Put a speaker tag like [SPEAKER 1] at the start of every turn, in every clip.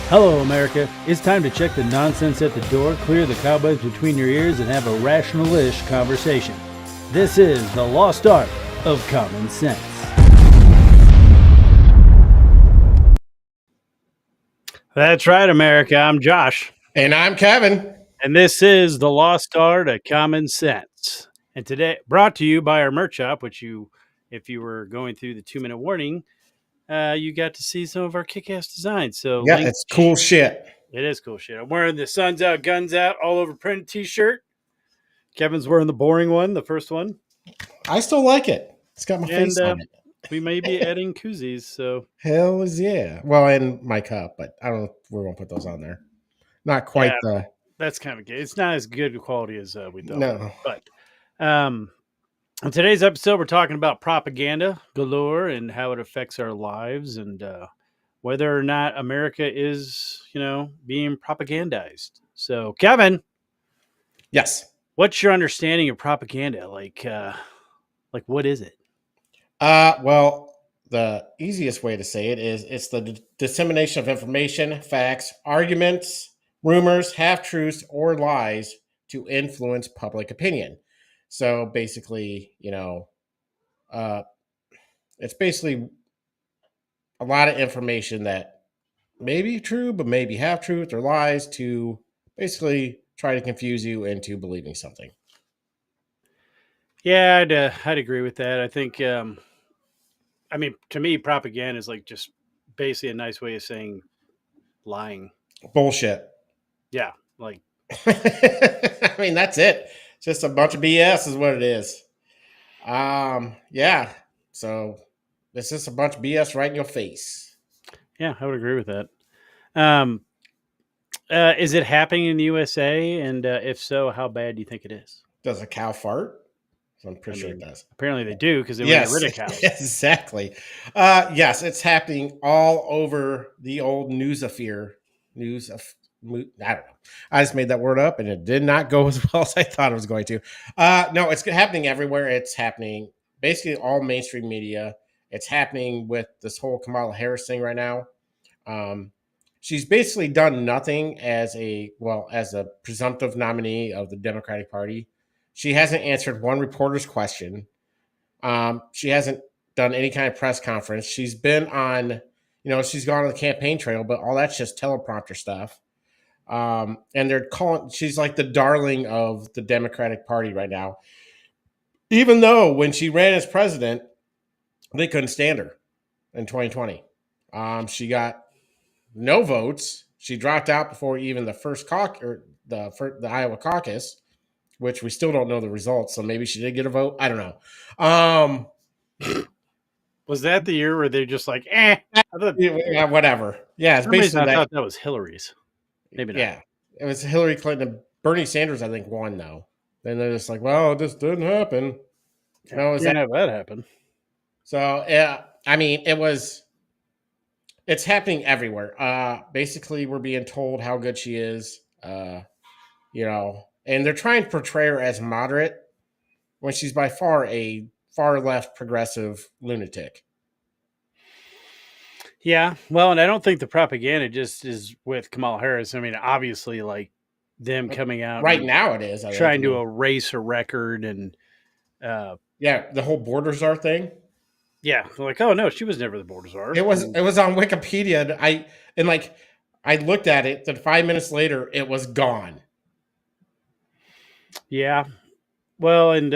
[SPEAKER 1] Hello, America. It's time to check the nonsense at the door, clear the cobwebs between your ears, and have a rational-ish conversation. This is the lost art of common sense. That's right, America. I'm Josh.
[SPEAKER 2] And I'm Kevin.
[SPEAKER 1] And this is the lost art of common sense. And today, brought to you by our merch shop, which if you were going through the 2-minute warning, you got to see some of our kick-ass designs. So,
[SPEAKER 2] Yeah, it's cool shit.
[SPEAKER 1] It is cool shit. I'm wearing the Suns Out, Guns Out, all over print t-shirt. Kevin's wearing the boring one, the first one.
[SPEAKER 2] I still like it. It's got my face on it.
[SPEAKER 1] We may be adding koozies, so
[SPEAKER 2] Hell yeah. Well, and my cup, but I don't know if we're going to put those on there. Not quite
[SPEAKER 1] that's kind of gay. It's not as good quality as we thought.
[SPEAKER 2] No.
[SPEAKER 1] But in today's episode, we're talking about propaganda galore and how it affects our lives and whether or not America is, being propagandized. So, Kevin.
[SPEAKER 2] Yes.
[SPEAKER 1] What's your understanding of propaganda? Like what is it?
[SPEAKER 2] Well, the easiest way to say it is it's the dissemination of information, facts, arguments, rumors, half-truths, or lies to influence public opinion. So basically, it's basically a lot of information that may be true, but maybe half-truth or lies to basically try to confuse you into believing something.
[SPEAKER 1] Yeah, I'd agree with that. I think, to me, propaganda is like just basically a nice way of saying lying.
[SPEAKER 2] Bullshit.
[SPEAKER 1] Yeah, like.
[SPEAKER 2] I mean, that's it. Just a bunch of BS is what it is. Yeah. So it's just a bunch of BS right in your face.
[SPEAKER 1] Yeah, I would agree with that. Is it happening in the USA? And if so, how bad do you think it is?
[SPEAKER 2] Does a cow fart? I'm pretty sure it does.
[SPEAKER 1] Apparently they do because they want to get rid of cows.
[SPEAKER 2] Exactly. Yes, it's happening all over the old newsosphere. I don't know. I just made that word up and it did not go as well as I thought it was going to. No, it's happening everywhere. It's happening basically all mainstream media. It's happening with this whole Kamala Harris thing right now. She's basically done nothing as a presumptive nominee of the Democratic Party. She hasn't answered one reporter's question. She hasn't done any kind of press conference. She's been on, she's gone on the campaign trail, but all that's just teleprompter stuff. And she's like the darling of the Democratic Party right now. Even though when she ran as president, they couldn't stand her in 2020. She got no votes. She dropped out before even the first the Iowa caucus, which we still don't know the results. So maybe she did get a vote. I don't know.
[SPEAKER 1] Was that the year where they're just like,
[SPEAKER 2] whatever. Yeah, it's basically
[SPEAKER 1] I thought that was Hillary's. Maybe not.
[SPEAKER 2] Yeah, it was Hillary Clinton. Bernie Sanders, I think, won though. Then they're just like, well, it just didn't happen.
[SPEAKER 1] Can't have that happen.
[SPEAKER 2] So yeah, I mean, it's happening everywhere. Basically, we're being told how good she is. And they're trying to portray her as moderate when she's by far a far left progressive lunatic.
[SPEAKER 1] Yeah, well, and I don't think the propaganda just is with Kamala Harris. I mean, obviously, like them coming out
[SPEAKER 2] right now, it is
[SPEAKER 1] trying to erase a record and
[SPEAKER 2] the whole border czar thing.
[SPEAKER 1] Yeah, they're like, oh no, she was never the border czar.
[SPEAKER 2] It was on Wikipedia. I looked at it. Then 5 minutes later, it was gone.
[SPEAKER 1] Yeah, well, and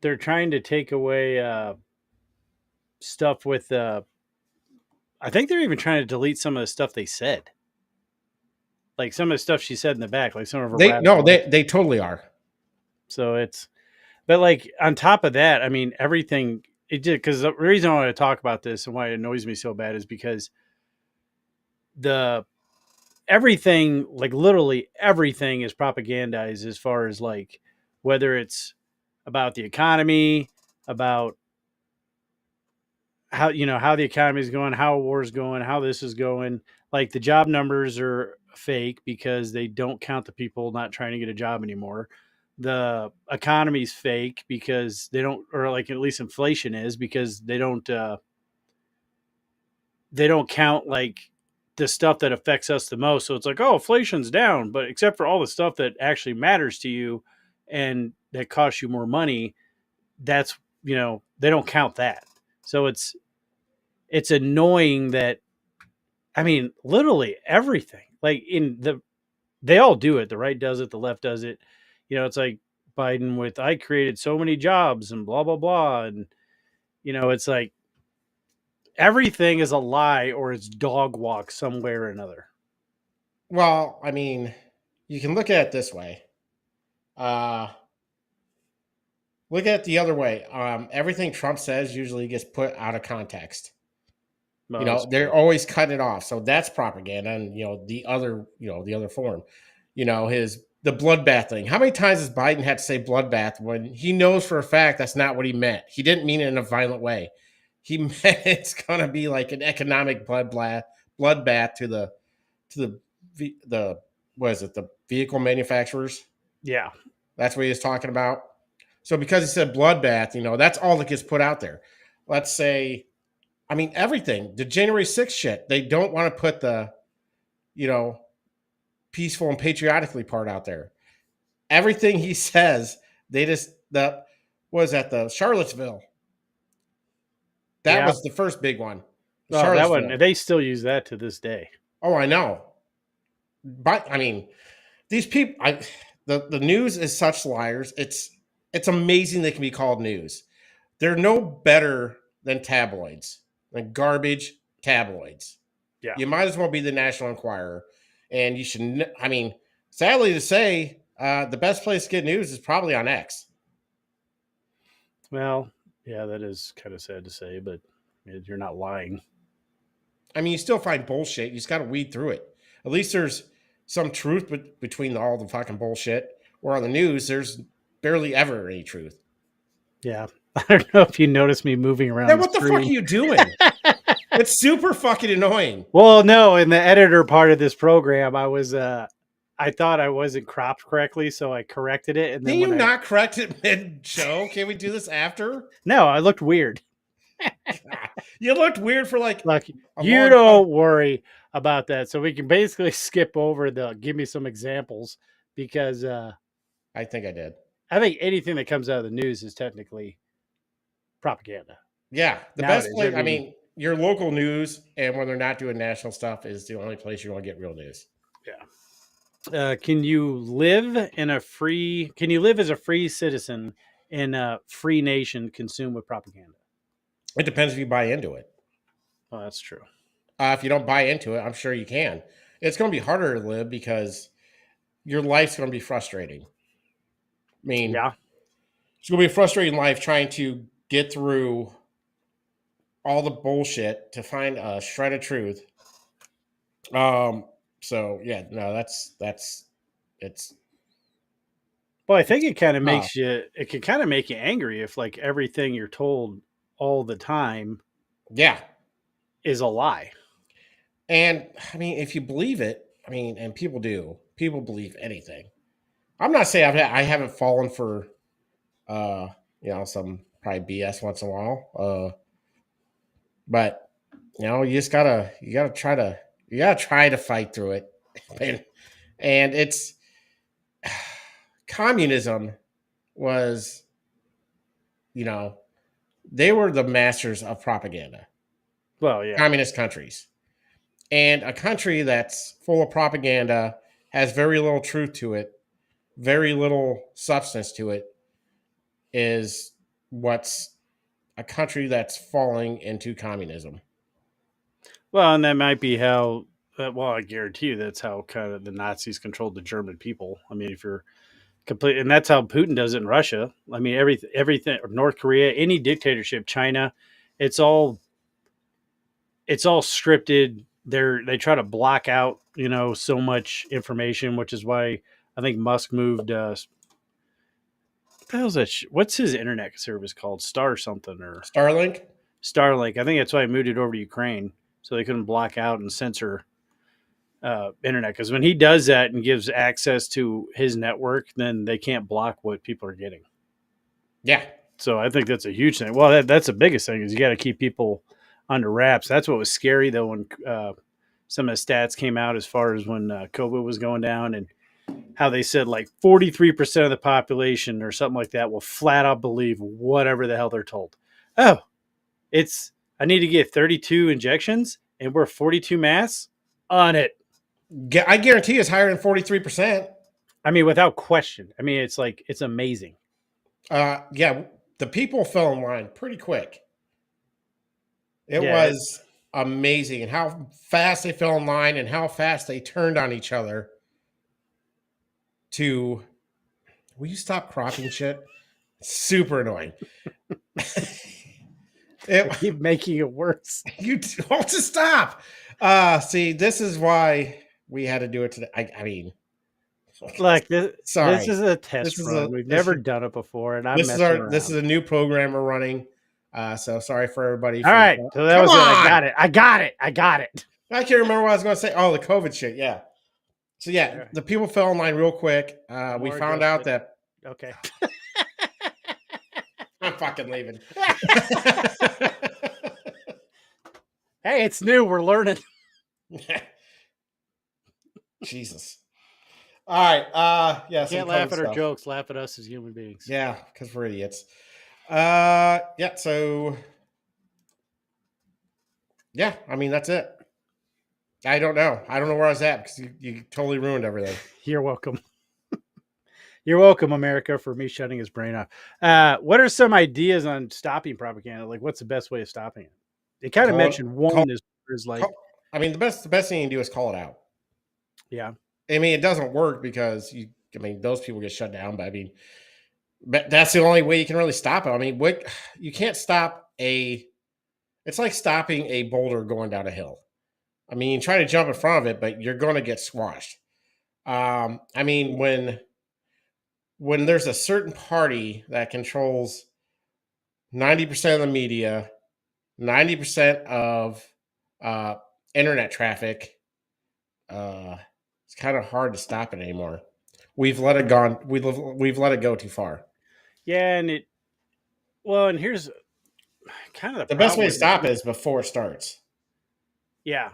[SPEAKER 1] they're trying to take away stuff with. I think they're even trying to delete some of the stuff they said, like some of the stuff she said in the back, like some of her.
[SPEAKER 2] They totally are.
[SPEAKER 1] So but like on top of that, I mean, everything it did, because the reason I want to talk about this and why it annoys me so bad is because everything, like literally everything, is propagandized as far as like whether it's about the economy, about how the economy is going, how war is going, how this is going. Like the job numbers are fake because they don't count the people not trying to get a job anymore. The economy is fake because they don't, or like at least inflation is because they don't count like the stuff that affects us the most. So it's like, oh, inflation's down, but except for all the stuff that actually matters to you and that costs you more money, that's, they don't count that. So it's annoying that, I mean, literally everything. Like they all do it. The right does it, the left does it. It's like Biden with I created so many jobs and blah blah blah, and it's like everything is a lie or it's dog walk somewhere or another.
[SPEAKER 2] Well, I mean, you can look at it this way. Uh, Look at it the other way. Everything Trump says usually gets put out of context.
[SPEAKER 1] Well, that's
[SPEAKER 2] They're
[SPEAKER 1] true.
[SPEAKER 2] always cutting it off. So that's propaganda. And the other form, his the bloodbath thing. How many times has Biden had to say bloodbath when he knows for a fact that's not what he meant? He didn't mean it in a violent way. He meant it's gonna be like an economic bloodbath to the what is it, the vehicle manufacturers?
[SPEAKER 1] Yeah.
[SPEAKER 2] That's what he was talking about. So because he said bloodbath, that's all that gets put out there. Let's say, I mean, everything, the January 6th shit, they don't want to put the, you know, peaceful and patriotically part out there. Everything he says, they just, the, was that the Charlottesville? That
[SPEAKER 1] Yeah.
[SPEAKER 2] was the first big one.
[SPEAKER 1] Oh, that one,
[SPEAKER 2] Charlottesville.
[SPEAKER 1] they still use that to this day.
[SPEAKER 2] Oh, I know. But I mean, these people, the news is such liars. It's amazing they can be called news. They're no better than tabloids, like garbage tabloids.
[SPEAKER 1] Yeah.
[SPEAKER 2] You might as well be the National Enquirer, and you should. I mean, sadly to say, the best place to get news is probably on X.
[SPEAKER 1] Well, yeah, that is kind of sad to say, but you're not lying.
[SPEAKER 2] I mean, you still find bullshit. You just got to weed through it. At least there's some truth between all the fucking bullshit. Where on the news, there's barely ever any truth.
[SPEAKER 1] Yeah. I don't know if you noticed me moving
[SPEAKER 2] Yeah,
[SPEAKER 1] around the
[SPEAKER 2] what the fuck are
[SPEAKER 1] screen.
[SPEAKER 2] you doing? It's super fucking annoying.
[SPEAKER 1] Well, no, in the editor part of this program, I thought I wasn't cropped correctly, so I corrected it, and
[SPEAKER 2] Can
[SPEAKER 1] then
[SPEAKER 2] you
[SPEAKER 1] when I
[SPEAKER 2] not correct it mid show? Can we do this after?
[SPEAKER 1] no, I looked weird.
[SPEAKER 2] God, you looked weird for like
[SPEAKER 1] Like,
[SPEAKER 2] a
[SPEAKER 1] you
[SPEAKER 2] long time.
[SPEAKER 1] don't worry about that. So we can basically skip over the give me some examples because
[SPEAKER 2] I think I did.
[SPEAKER 1] I think anything that comes out of the news is technically propaganda
[SPEAKER 2] Yeah, the best
[SPEAKER 1] nowadays. I
[SPEAKER 2] place. I
[SPEAKER 1] mean,
[SPEAKER 2] mean, your local news, and when they're not doing national stuff, is the only place you're going to get real news.
[SPEAKER 1] yeah. Can you live in a free? Can you live as a free citizen in a free nation consumed with propaganda?
[SPEAKER 2] It depends if you buy into it.
[SPEAKER 1] Oh, that's true.
[SPEAKER 2] If you don't buy into it, I'm sure you can. It's going to be harder to live because your life's going to be frustrating. I mean,
[SPEAKER 1] Yeah.
[SPEAKER 2] it's going to be a frustrating life trying to get through all the bullshit to find a shred of truth. Um. So yeah, no, that's it's
[SPEAKER 1] Well, I think
[SPEAKER 2] it's
[SPEAKER 1] it kind of
[SPEAKER 2] tough.
[SPEAKER 1] makes you. It can kind of make you angry if like everything you're told all the time
[SPEAKER 2] Yeah,
[SPEAKER 1] is a lie.
[SPEAKER 2] and I mean, if you believe it, I mean, and people do, people believe anything. I'm not saying I haven't fallen for, uh, some probably BS once in a while. But you gotta try to fight through it, and it's communism was, you know, they were the masters of propaganda.
[SPEAKER 1] Well, yeah.
[SPEAKER 2] Communist countries, and a country that's full of propaganda has very little truth to it, very little substance to it, is what's a country that's falling into communism.
[SPEAKER 1] Well, and that might be how. Well, I guarantee you that's how kind of the Nazis controlled the German people. I mean, if you're complete, and that's how Putin does it in Russia. I mean, everything, North Korea, any dictatorship, China, it's all it's all scripted. They try to block out so much information, which is why I think Musk moved. What the hell's that? What's his internet service called? Star something or
[SPEAKER 2] Starlink.
[SPEAKER 1] Starlink. I think that's why I moved it over to Ukraine, so they couldn't block out and censor internet. Because when he does that and gives access to his network, then they can't block what people are getting.
[SPEAKER 2] Yeah,
[SPEAKER 1] So I think that's a huge thing. Well, that's the biggest thing is you got to keep people under wraps. That's what was scary though when some of the stats came out as far as when COVID was going down, and how they said like 43% of the population or something like that will flat out believe whatever the hell they're told. Oh, it's I need to get 32 injections and we're 42 masks on it.
[SPEAKER 2] I guarantee it's higher than 43%.
[SPEAKER 1] I mean, without question. I mean, it's like it's amazing.
[SPEAKER 2] Yeah, the people fell in line pretty quick. It
[SPEAKER 1] Yeah,
[SPEAKER 2] was amazing and how fast they fell in line and how fast they turned on each other to, will you stop cropping shit? Super annoying.
[SPEAKER 1] they
[SPEAKER 2] It,
[SPEAKER 1] keep making it worse.
[SPEAKER 2] you want to stop. See, this is why we had to do it today. I mean,
[SPEAKER 1] Look, this
[SPEAKER 2] sorry.
[SPEAKER 1] is a test
[SPEAKER 2] This is
[SPEAKER 1] run.
[SPEAKER 2] a
[SPEAKER 1] We've never done it before, and I'm
[SPEAKER 2] this is
[SPEAKER 1] messing
[SPEAKER 2] our this is
[SPEAKER 1] around.
[SPEAKER 2] a new program we're running. So sorry for everybody
[SPEAKER 1] All
[SPEAKER 2] for,
[SPEAKER 1] right, so that
[SPEAKER 2] come
[SPEAKER 1] was it. I
[SPEAKER 2] on.
[SPEAKER 1] got it. I got it. I got it.
[SPEAKER 2] I can't remember what I was going to say. Oh, the COVID shit. Yeah. So yeah,
[SPEAKER 1] Yeah.
[SPEAKER 2] the people fell in line real quick. We
[SPEAKER 1] More
[SPEAKER 2] found out
[SPEAKER 1] adjustment.
[SPEAKER 2] that
[SPEAKER 1] Okay.
[SPEAKER 2] I'm fucking leaving.
[SPEAKER 1] Hey, it's new. We're learning.
[SPEAKER 2] Jesus. All right. Yeah,
[SPEAKER 1] You
[SPEAKER 2] some
[SPEAKER 1] can't laugh
[SPEAKER 2] COVID
[SPEAKER 1] at our
[SPEAKER 2] stuff.
[SPEAKER 1] jokes. Laugh at us as human beings.
[SPEAKER 2] Yeah, because we're idiots. Yeah. So yeah, I mean that's it. I don't know. I don't know where I was at because you totally ruined everything.
[SPEAKER 1] You're welcome. You're welcome, America, for me shutting his brain off. What are some ideas on stopping propaganda? Like, what's the best way of stopping it? They kind of
[SPEAKER 2] Call it.
[SPEAKER 1] mentioned
[SPEAKER 2] Call.
[SPEAKER 1] one is like,
[SPEAKER 2] Call I mean, the best thing you can do is call it out.
[SPEAKER 1] yeah,
[SPEAKER 2] I mean, it doesn't work because you. I mean, those people get shut down. But I mean, but that's the only way you can really stop it. I mean, what you can't stop a. It's like stopping a boulder going down a hill. I mean, you try to jump in front of it, but you're going to get squashed. I mean, when there's a certain party that controls 90% of the media, 90% of uh, internet traffic, it's kind of hard to stop it anymore. We've let it gone. We've let it go too far.
[SPEAKER 1] yeah, and it. Well, and here's kind of the
[SPEAKER 2] The best
[SPEAKER 1] problem
[SPEAKER 2] way to
[SPEAKER 1] with it.
[SPEAKER 2] stop it is before it starts.
[SPEAKER 1] Yeah.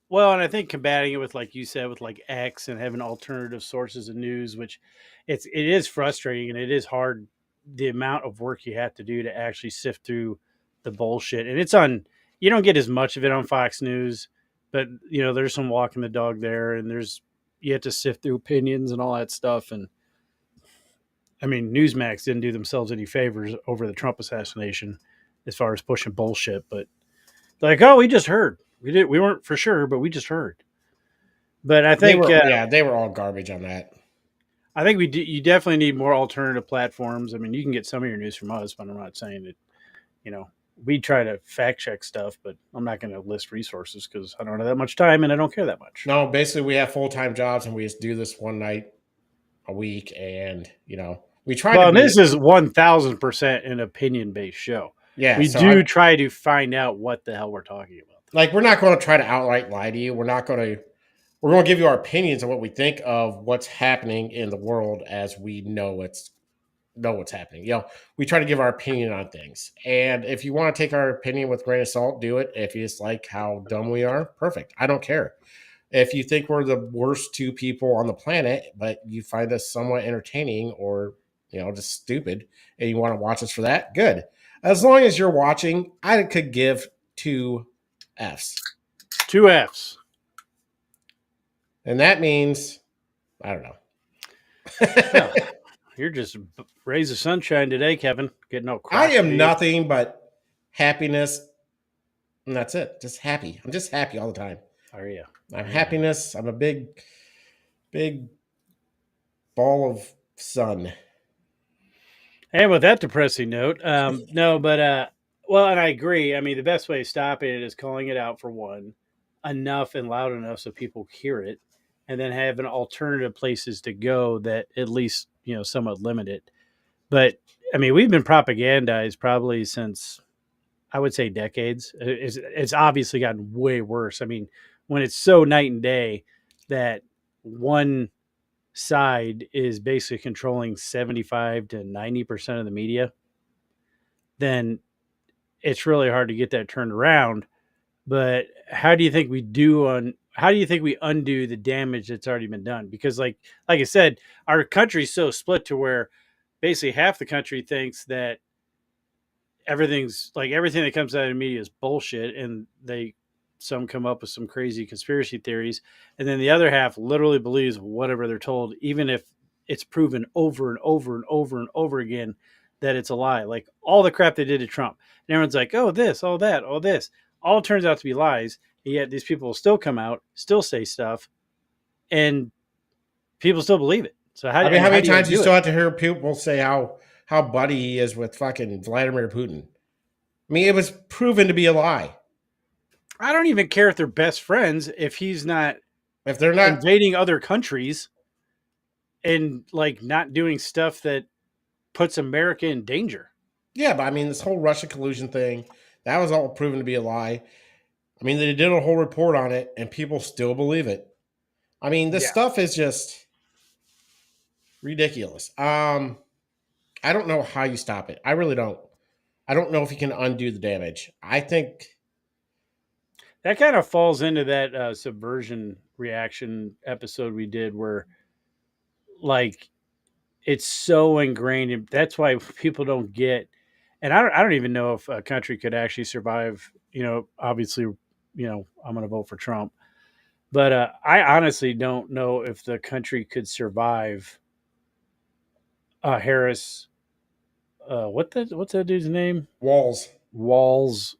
[SPEAKER 1] Well, and I think combating it with, like you said, with like X and having alternative sources of news, which it is frustrating and it is hard the amount of work you have to do to actually sift through the bullshit. And it's on you don't get as much of it on Fox News, but there's some walking the dog there, and there's you have to sift through opinions and all that stuff. And I mean, Newsmax didn't do themselves any favors over the Trump assassination as far as pushing bullshit, but like, oh, we just heard. We weren't for sure, but we just heard. But
[SPEAKER 2] They were all garbage on that.
[SPEAKER 1] I think you definitely need more alternative platforms. I mean, you can get some of your news from us, but I'm not saying that you know we try to fact check stuff, but I'm not going to list resources because I don't have that much time and I don't care that much.
[SPEAKER 2] No, basically we have full time jobs and we just do this one night a week, and we try to
[SPEAKER 1] Well, and
[SPEAKER 2] be
[SPEAKER 1] this is 1,000% an opinion based show.
[SPEAKER 2] yeah.
[SPEAKER 1] We
[SPEAKER 2] So I
[SPEAKER 1] do try to find out what the hell we're talking about.
[SPEAKER 2] like we're not going to try to outright lie to you. We're going to give you our opinions on what we think of what's happening in the world as we know what's happening. We try to give our opinion on things. And if you want to take our opinion with a grain of salt, do it. If you just like how dumb we are, perfect. I don't care. If you think we're the worst two people on the planet, but you find us somewhat entertaining or, just stupid and you want to watch us for that, good. As long as you're watching, I could give two F's.
[SPEAKER 1] Two F's.
[SPEAKER 2] And that means, I don't know.
[SPEAKER 1] Well, you're just rays of sunshine today, Kevin. Getting all
[SPEAKER 2] I am
[SPEAKER 1] crotchety.
[SPEAKER 2] nothing but happiness. And that's it. Just happy. I'm just happy all the time.
[SPEAKER 1] Are you?
[SPEAKER 2] I'm
[SPEAKER 1] Yeah.
[SPEAKER 2] happiness. I'm a big, big ball of sun.
[SPEAKER 1] And with that depressing note, no, but well, and I agree. I mean, the best way of stopping it is calling it out for one, enough and loud enough so people hear it, and then having alternative places to go that at least somewhat limit it. But I mean, we've been propagandized probably since I would say decades. It's obviously gotten way worse. I mean, when it's so night and day that one side is basically controlling 75 to 90% of the media, then it's really hard to get that turned around. But how do you think we do on how do you think we undo the damage that's already been done? Because like I said, our country's so split to where basically half the country thinks that everything's like everything that comes out of the media is bullshit, and they some come up with some crazy conspiracy theories, and then the other half literally believes whatever they're told, even if it's proven over and over and over and over again that it's a lie. Like all the crap they did to Trump, and everyone's like, "Oh, this, oh that, oh this," all turns out to be lies. And yet these people will still come out, still say stuff, and people still believe it. So
[SPEAKER 2] I mean, how
[SPEAKER 1] how
[SPEAKER 2] many
[SPEAKER 1] do you
[SPEAKER 2] times you
[SPEAKER 1] undo
[SPEAKER 2] still
[SPEAKER 1] it?
[SPEAKER 2] have to hear people say how buddy he is with fucking Vladimir Putin? I mean, it was proven to be a lie.
[SPEAKER 1] I don't even care if they're best friends if he's not
[SPEAKER 2] If they're not,
[SPEAKER 1] invading other countries and like not doing stuff that puts America in danger.
[SPEAKER 2] yeah, but I mean, this whole Russia collusion thing, that was all proven to be a lie. I mean, they did a whole report on it, and people still believe it. I mean, this
[SPEAKER 1] Yeah.
[SPEAKER 2] stuff is just ridiculous. I don't know how you stop it. I really don't. I don't know if you can undo the damage. I think,
[SPEAKER 1] That kind of falls into that subversion reaction episode we did where like it's so ingrained and that's why people don't get and I don't even know if a country could actually survive, obviously, I'm going to vote for Trump. But I honestly don't know if the country could survive Harris. What's that dude's name?
[SPEAKER 2] walls
[SPEAKER 1] Walls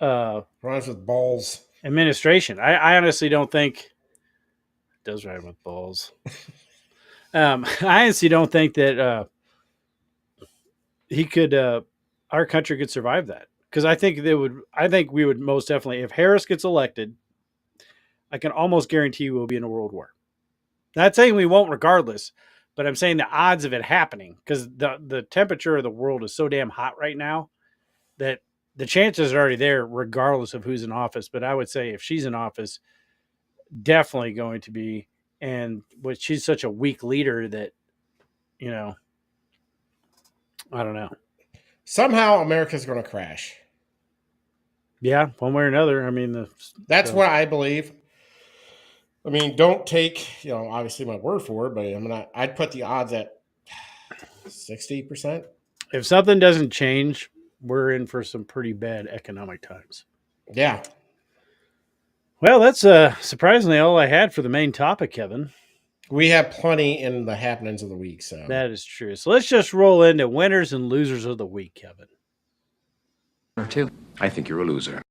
[SPEAKER 1] uh,
[SPEAKER 2] rhymes with balls.
[SPEAKER 1] administration. I honestly don't think it does rhyme with balls. I honestly don't think that he could. Our country could survive that because I think they would. I think we would most definitely if Harris gets elected. I can almost guarantee we'll be in a world war. Not saying we won't, regardless, but I'm saying the odds of it happening because the temperature of the world is so damn hot right now that the chances are already there, regardless of who's in office. But I would say if she's in office, definitely going to be. And but she's such a weak leader that you know, I don't know.
[SPEAKER 2] Somehow America's going to crash.
[SPEAKER 1] Yeah, one way or another. I mean,
[SPEAKER 2] That's
[SPEAKER 1] so
[SPEAKER 2] what I believe. I mean, don't take, obviously my word for it, but I'd put the odds at 60%.
[SPEAKER 1] if something doesn't change, we're in for some pretty bad economic times.
[SPEAKER 2] Yeah.
[SPEAKER 1] Well, that's surprisingly all I had for the main topic, Kevin.
[SPEAKER 2] We have plenty in the happenings of the week. So,
[SPEAKER 1] That is true. So let's just roll into winners and losers of the week, Kevin.
[SPEAKER 3] Or two. I think you're a loser.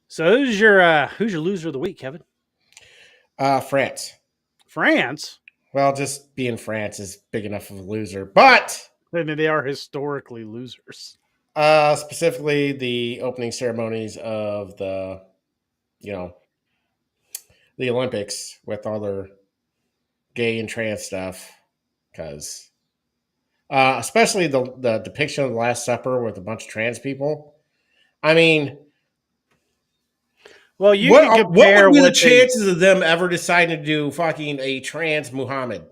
[SPEAKER 1] So who's your loser of the week, Kevin?
[SPEAKER 2] France.
[SPEAKER 1] France.
[SPEAKER 2] Well, just being France is big enough of a loser. But
[SPEAKER 1] I mean, they are historically losers.
[SPEAKER 2] specifically the opening ceremonies of you know, the Olympics with all their gay and trans stuff. Because especially the depiction of the Last Supper with a bunch of trans people. I mean,
[SPEAKER 1] Well, you can
[SPEAKER 2] what
[SPEAKER 1] compare
[SPEAKER 2] would be the
[SPEAKER 1] what they
[SPEAKER 2] chances of them ever deciding to do fucking a trans Muhammad?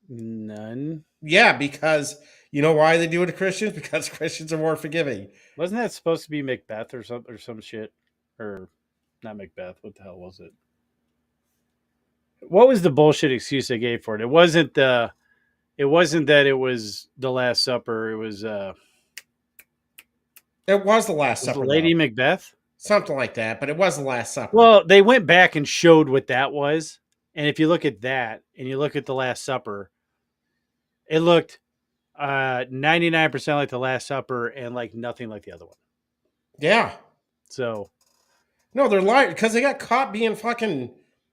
[SPEAKER 1] none.
[SPEAKER 2] Yeah, because you know why they do it to Christians? Because Christians are more forgiving.
[SPEAKER 1] Wasn't that supposed to be Macbeth or some shit? Or not Macbeth, what the hell was it? What was the bullshit excuse they gave for it? It wasn't that it was the Last Supper,
[SPEAKER 2] It was the Last
[SPEAKER 1] was the
[SPEAKER 2] Supper,
[SPEAKER 1] Lady
[SPEAKER 2] though.
[SPEAKER 1] Macbeth?
[SPEAKER 2] Something like that, but it was the Last Supper.
[SPEAKER 1] Well, they went back and showed what that was. And if you look at that and you look at the Last Supper, it looked 99% like the Last Supper and like nothing like the other one.
[SPEAKER 2] Yeah.
[SPEAKER 1] So
[SPEAKER 2] No, they're lying because they got caught being fucking,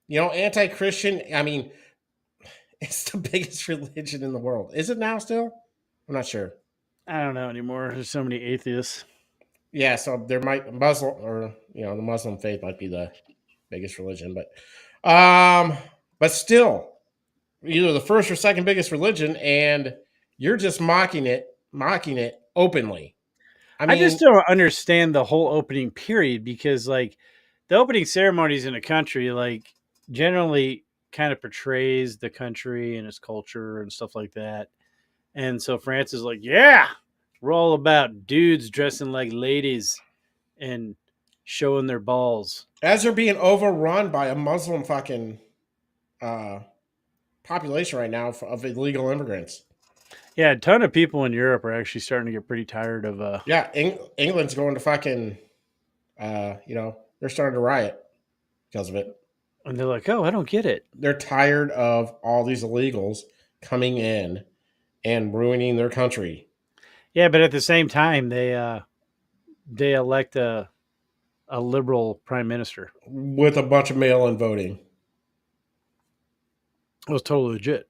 [SPEAKER 2] anti-Christian. I mean, it's the biggest religion in the world. Is it now still? I'm not sure.
[SPEAKER 1] I don't know anymore. There's so many atheists.
[SPEAKER 2] Yeah, so there might Muslim or the Muslim faith might be the biggest religion, but still, either the first or second biggest religion, and you're just mocking it openly. I
[SPEAKER 1] I just
[SPEAKER 2] mean,
[SPEAKER 1] don't understand the whole opening period because like the opening ceremonies in a country like generally kind of portrays the country and its culture and stuff like that. And so France is like, yeah, we're all about dudes dressing like ladies and showing their balls.
[SPEAKER 2] As they're being overrun by a Muslim fucking uh, population right now of illegal immigrants.
[SPEAKER 1] Yeah, a ton of people in Europe are actually starting to get pretty tired of
[SPEAKER 2] Yeah, England's going to fucking, they're starting to riot because of it.
[SPEAKER 1] and they're like, "Oh, I don't get it."
[SPEAKER 2] They're tired of all these illegals coming in and ruining their country.
[SPEAKER 1] Yeah, but at the same time, they elect a liberal prime minister.
[SPEAKER 2] With a bunch of mail-in voting,
[SPEAKER 1] It was totally legit.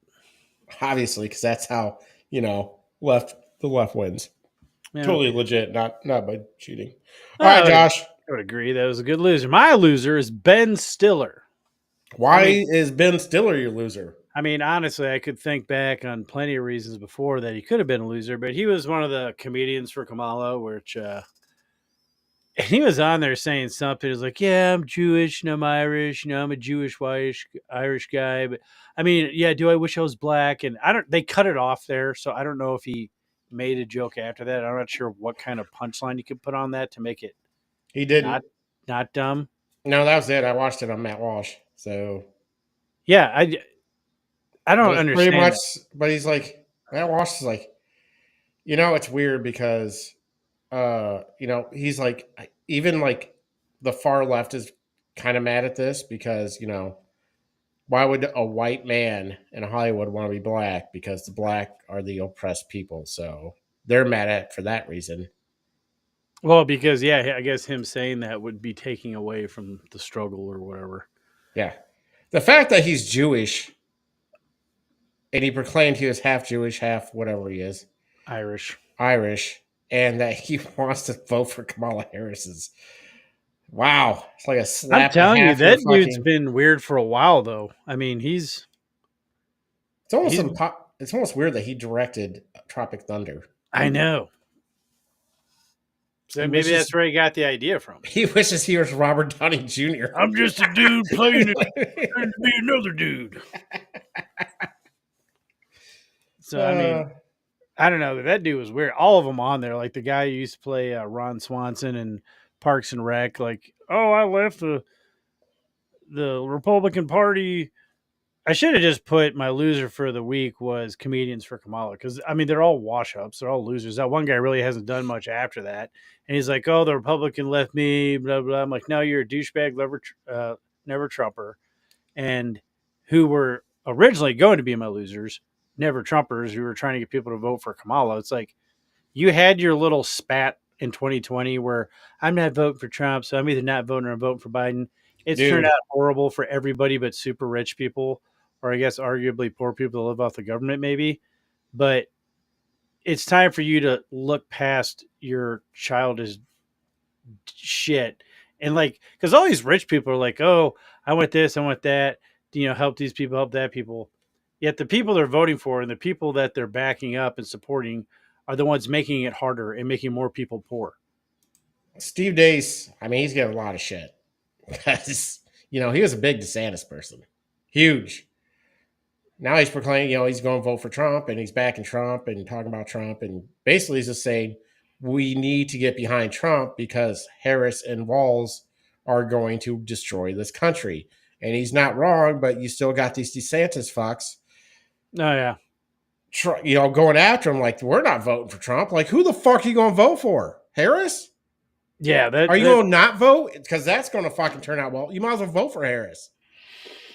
[SPEAKER 2] obviously, because that's how the left wins.
[SPEAKER 1] Yeah,
[SPEAKER 2] Totally legit, not by cheating. All right,
[SPEAKER 1] I
[SPEAKER 2] Josh.
[SPEAKER 1] would agree that was a good loser. My loser is Ben Stiller. I
[SPEAKER 2] Why
[SPEAKER 1] mean,
[SPEAKER 2] is Ben Stiller your loser?
[SPEAKER 1] honestly, I could think back on plenty of reasons before that he could have been a loser, but he was one of the comedians for Kamala, which and he was on there saying something. He was like, "Yeah, I'm Jewish and I'm Irish. I'm a Jewish, whitish, Irish guy." But yeah, do I wish I was black? And I don't. They cut it off there, so I don't know if he made a joke after that. I'm not sure what kind of punchline you could put on that to make it
[SPEAKER 2] He didn't.
[SPEAKER 1] not not dumb.
[SPEAKER 2] No, that was it. I watched it on Matt Walsh. So,
[SPEAKER 1] Yeah, I
[SPEAKER 2] but
[SPEAKER 1] don't
[SPEAKER 2] it's pretty
[SPEAKER 1] understand
[SPEAKER 2] much.
[SPEAKER 1] that.
[SPEAKER 2] But he's like Matt Walsh is like, it's weird because, he's like even like the far left is kind of mad at this because why would a white man in Hollywood want to be black? Because the black are the oppressed people. So they're mad at it for that reason.
[SPEAKER 1] Well, because yeah, I guess him saying that would be taking away from the struggle or whatever.
[SPEAKER 2] Yeah. The fact that he's Jewish and he proclaimed he was half Jewish, half whatever he is,
[SPEAKER 1] Irish.
[SPEAKER 2] Irish, and that he wants to vote for Kamala Harris is wow. It's like a
[SPEAKER 1] I'm
[SPEAKER 2] slap and a
[SPEAKER 1] telling you,
[SPEAKER 2] half. You're
[SPEAKER 1] that dude's
[SPEAKER 2] fucking.
[SPEAKER 1] been weird for a while, though.
[SPEAKER 2] It's almost
[SPEAKER 1] He's.
[SPEAKER 2] it's almost weird that he directed Tropic Thunder.
[SPEAKER 1] I know. So
[SPEAKER 2] He
[SPEAKER 1] maybe
[SPEAKER 2] wishes
[SPEAKER 1] that's where he got the idea from.
[SPEAKER 2] he wishes he was Robert Downey Jr.
[SPEAKER 1] I'm just a dude playing to be another dude. So
[SPEAKER 2] uh,
[SPEAKER 1] I don't know. That dude was weird. All of them on there, like the guy who used to play Ron Swanson and Parks and Rec. Like, oh, I left the Republican Party. I should have just put my loser for the week was comedians for Kamala because they're all wash ups. They're all losers. That one guy really hasn't done much after that, and he's like, "Oh, the Republican left me." Blah blah. I'm like, "No, you're a douchebag, never Trumper," and who were originally going to be my losers, never Trumpers, who were trying to get people to vote for Kamala. It's like you had your little spat in 2020 where I'm not voting for Trump, so I'm either not voting or I'm voting for Biden. It's turned
[SPEAKER 2] dude,
[SPEAKER 1] out horrible for everybody but super rich people, or I guess arguably poor people that live off the government, maybe. But it's time for you to look past your childish shit and like, because all these rich people are like, oh, I want this, I want that, help these people, help that people. Yet the people they're voting for and the people that they're backing up and supporting are the ones making it harder and making more people poor.
[SPEAKER 2] Steve Dace. I mean, he's getting a lot of shit because he was a big DeSantis person, huge. Now he's proclaiming, he's going to vote for Trump and he's backing Trump and talking about Trump. And basically, he's just saying, we need to get behind Trump because Harris and Walz are going to destroy this country. And he's not wrong, but you still got these DeSantis fucks,
[SPEAKER 1] Oh yeah,
[SPEAKER 2] going after him like, we're not voting for Trump. Like, who the fuck are you going to vote for? Harris?
[SPEAKER 1] yeah.
[SPEAKER 2] Are you going to not vote? Because that's going to fucking turn out well. You might as well vote for Harris.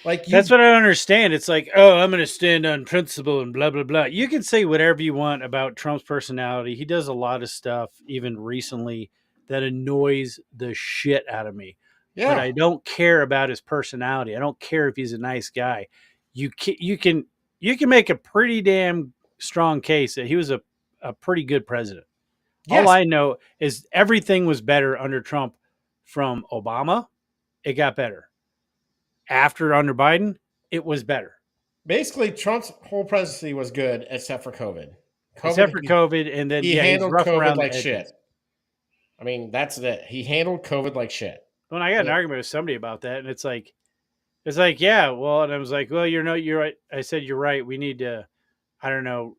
[SPEAKER 2] Like
[SPEAKER 1] That's what I don't understand. It's like, oh, I'm going to stand on principle and blah, blah, blah. You can say whatever you want about Trump's personality. He does a lot of stuff, even recently, that annoys the shit out of me. But
[SPEAKER 2] yeah,
[SPEAKER 1] I don't care about his personality. I don't care if he's a nice guy. You can make a pretty damn strong case that he was a pretty good president. All
[SPEAKER 2] yes.
[SPEAKER 1] I know is everything was better under Trump from Obama. It got better. After under Biden, it was better.
[SPEAKER 2] Basically, Trump's whole presidency was good except for COVID.
[SPEAKER 1] Except
[SPEAKER 2] COVID,
[SPEAKER 1] for COVID, and then
[SPEAKER 2] he
[SPEAKER 1] yeah, he's
[SPEAKER 2] handled
[SPEAKER 1] rough
[SPEAKER 2] COVID
[SPEAKER 1] around the
[SPEAKER 2] like shit.
[SPEAKER 1] edges.
[SPEAKER 2] I mean, that's it. He handled COVID like shit.
[SPEAKER 1] When I got an
[SPEAKER 2] Yeah.
[SPEAKER 1] argument with somebody about that, and it's like, yeah, well, and I was like, well, you're right. I said you're right. We need to, I don't know,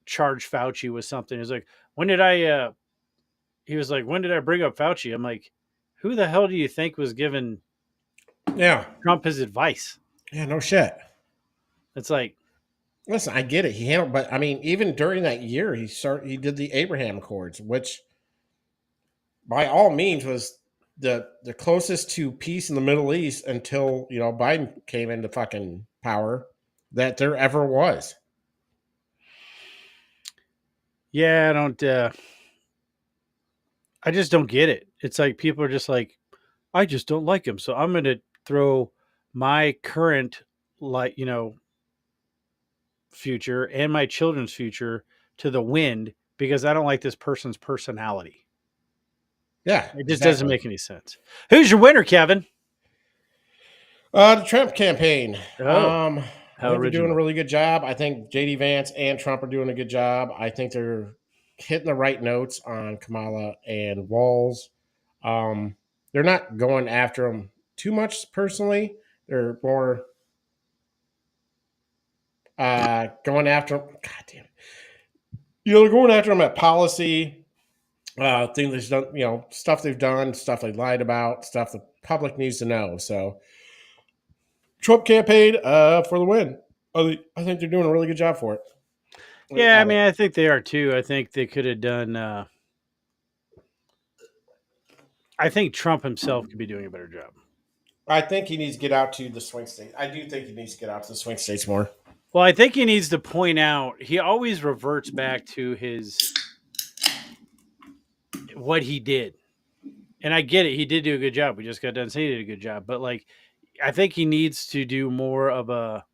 [SPEAKER 1] charge Fauci with something. He's like, when did I? He was like, when did I bring up Fauci? I'm like, who the hell do you think was giving
[SPEAKER 2] Yeah.
[SPEAKER 1] Trump his advice?
[SPEAKER 2] Yeah, no shit.
[SPEAKER 1] It's like,
[SPEAKER 2] Listen, I get it. He handled, but I mean, even during that year, he did the Abraham Accords, which by all means was the closest to peace in the Middle East until Biden came into fucking power that there ever was.
[SPEAKER 1] yeah, I just don't get it. It's like people are just like, I just don't like him, so I'm going to throw my current, like, future and my children's future to the wind because I don't like this person's personality.
[SPEAKER 2] Yeah,
[SPEAKER 1] It just doesn't
[SPEAKER 2] exactly.
[SPEAKER 1] make any sense. Who's your winner, Kevin?
[SPEAKER 2] The Trump campaign.
[SPEAKER 1] Oh,
[SPEAKER 2] I
[SPEAKER 1] how
[SPEAKER 2] think they're doing a
[SPEAKER 1] original.
[SPEAKER 2] really good job. I think JD Vance and Trump are doing a good job. I think they're hitting the right notes on Kamala and Walls. Um, they're not going after them too much personally. They're more going after them. God damn it. They're going after them at policy, things they've done, stuff they've done, stuff they lied about, stuff the public needs to know. So Trump campaign for the win. I think they're doing a really good job for it.
[SPEAKER 1] Yeah, I
[SPEAKER 2] At it.
[SPEAKER 1] mean, I think they are too. I think they could have done. I think Trump himself could be doing a better job.
[SPEAKER 2] I think he needs to get out to the swing states. I do think he needs to get out to the swing states more.
[SPEAKER 1] Well, I think he needs to point out he always reverts back to his what he did. And I get it. He did do a good job. We just got done saying he did a good job. But like I think he needs to do more of a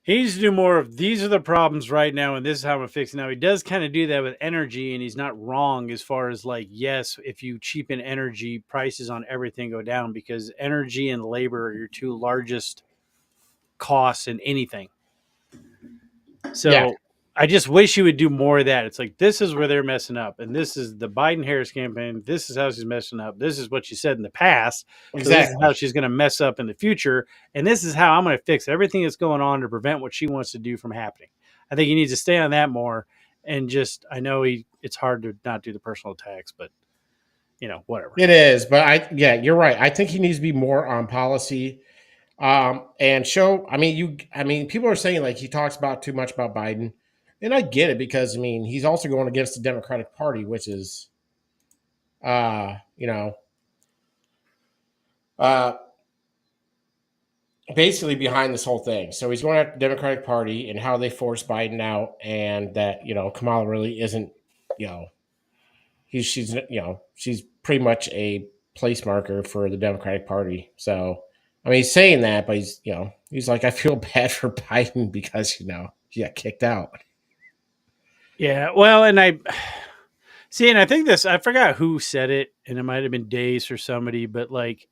[SPEAKER 1] he needs to do more of these are the problems right now and this is how I'm gonna fix it. Now he does kind of do that with energy and he's not wrong as far as like, yes, if you cheapen energy, prices on everything go down because energy and labor are your two largest costs in anything.
[SPEAKER 2] Yeah,
[SPEAKER 1] So I just wish he would do more of that. It's like this is where they're messing up, and this is the Biden Harris campaign. This is how she's messing up. This is what she said in the past. So this is
[SPEAKER 2] exactly.
[SPEAKER 1] how she's going to mess up in the future, and this is how I'm going to fix everything that's going on to prevent what she wants to do from happening. I think he needs to stay on that more, and just I know it's hard to not do the personal attacks, but whatever.
[SPEAKER 2] It is, but yeah, you're right. I think he needs to be more on policy and show. I mean, people are saying like he talks about too much about Biden, and I get it because I mean he's also going against the Democratic Party, which is, uh, you know, uh, basically behind this whole thing. So he's going at the Democratic Party and how they force Biden out, and that Kamala really isn't, you know, she's pretty much a place marker for the Democratic Party. So I mean, he's saying that, but he's like, I feel bad for Biden because he got kicked out.
[SPEAKER 1] Yeah, well, and I see, and I think this I forgot who said it, and it might have been Days or somebody, but like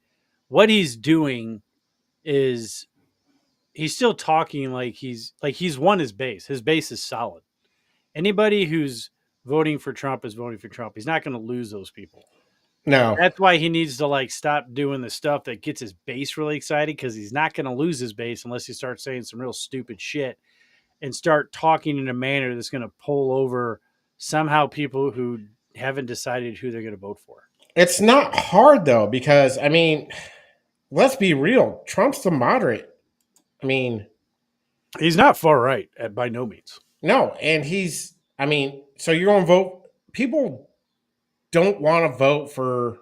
[SPEAKER 1] what he's doing is he's still talking like he's won his base. His base is solid. Anybody who's voting for Trump is voting for Trump. He's not going to lose those people.
[SPEAKER 2] No,
[SPEAKER 1] That's why he needs to like stop doing the stuff that gets his base really excited because he's not going to lose his base unless he starts saying some real stupid shit and start talking in a manner that's going to pull over somehow people who haven't decided who they're going to vote for.
[SPEAKER 2] it's not hard though because I mean, let's be real. Trump's the moderate. I mean,
[SPEAKER 1] He's not far right by no means.
[SPEAKER 2] no, and he's. I mean, so you're going to vote. People don't want to vote for.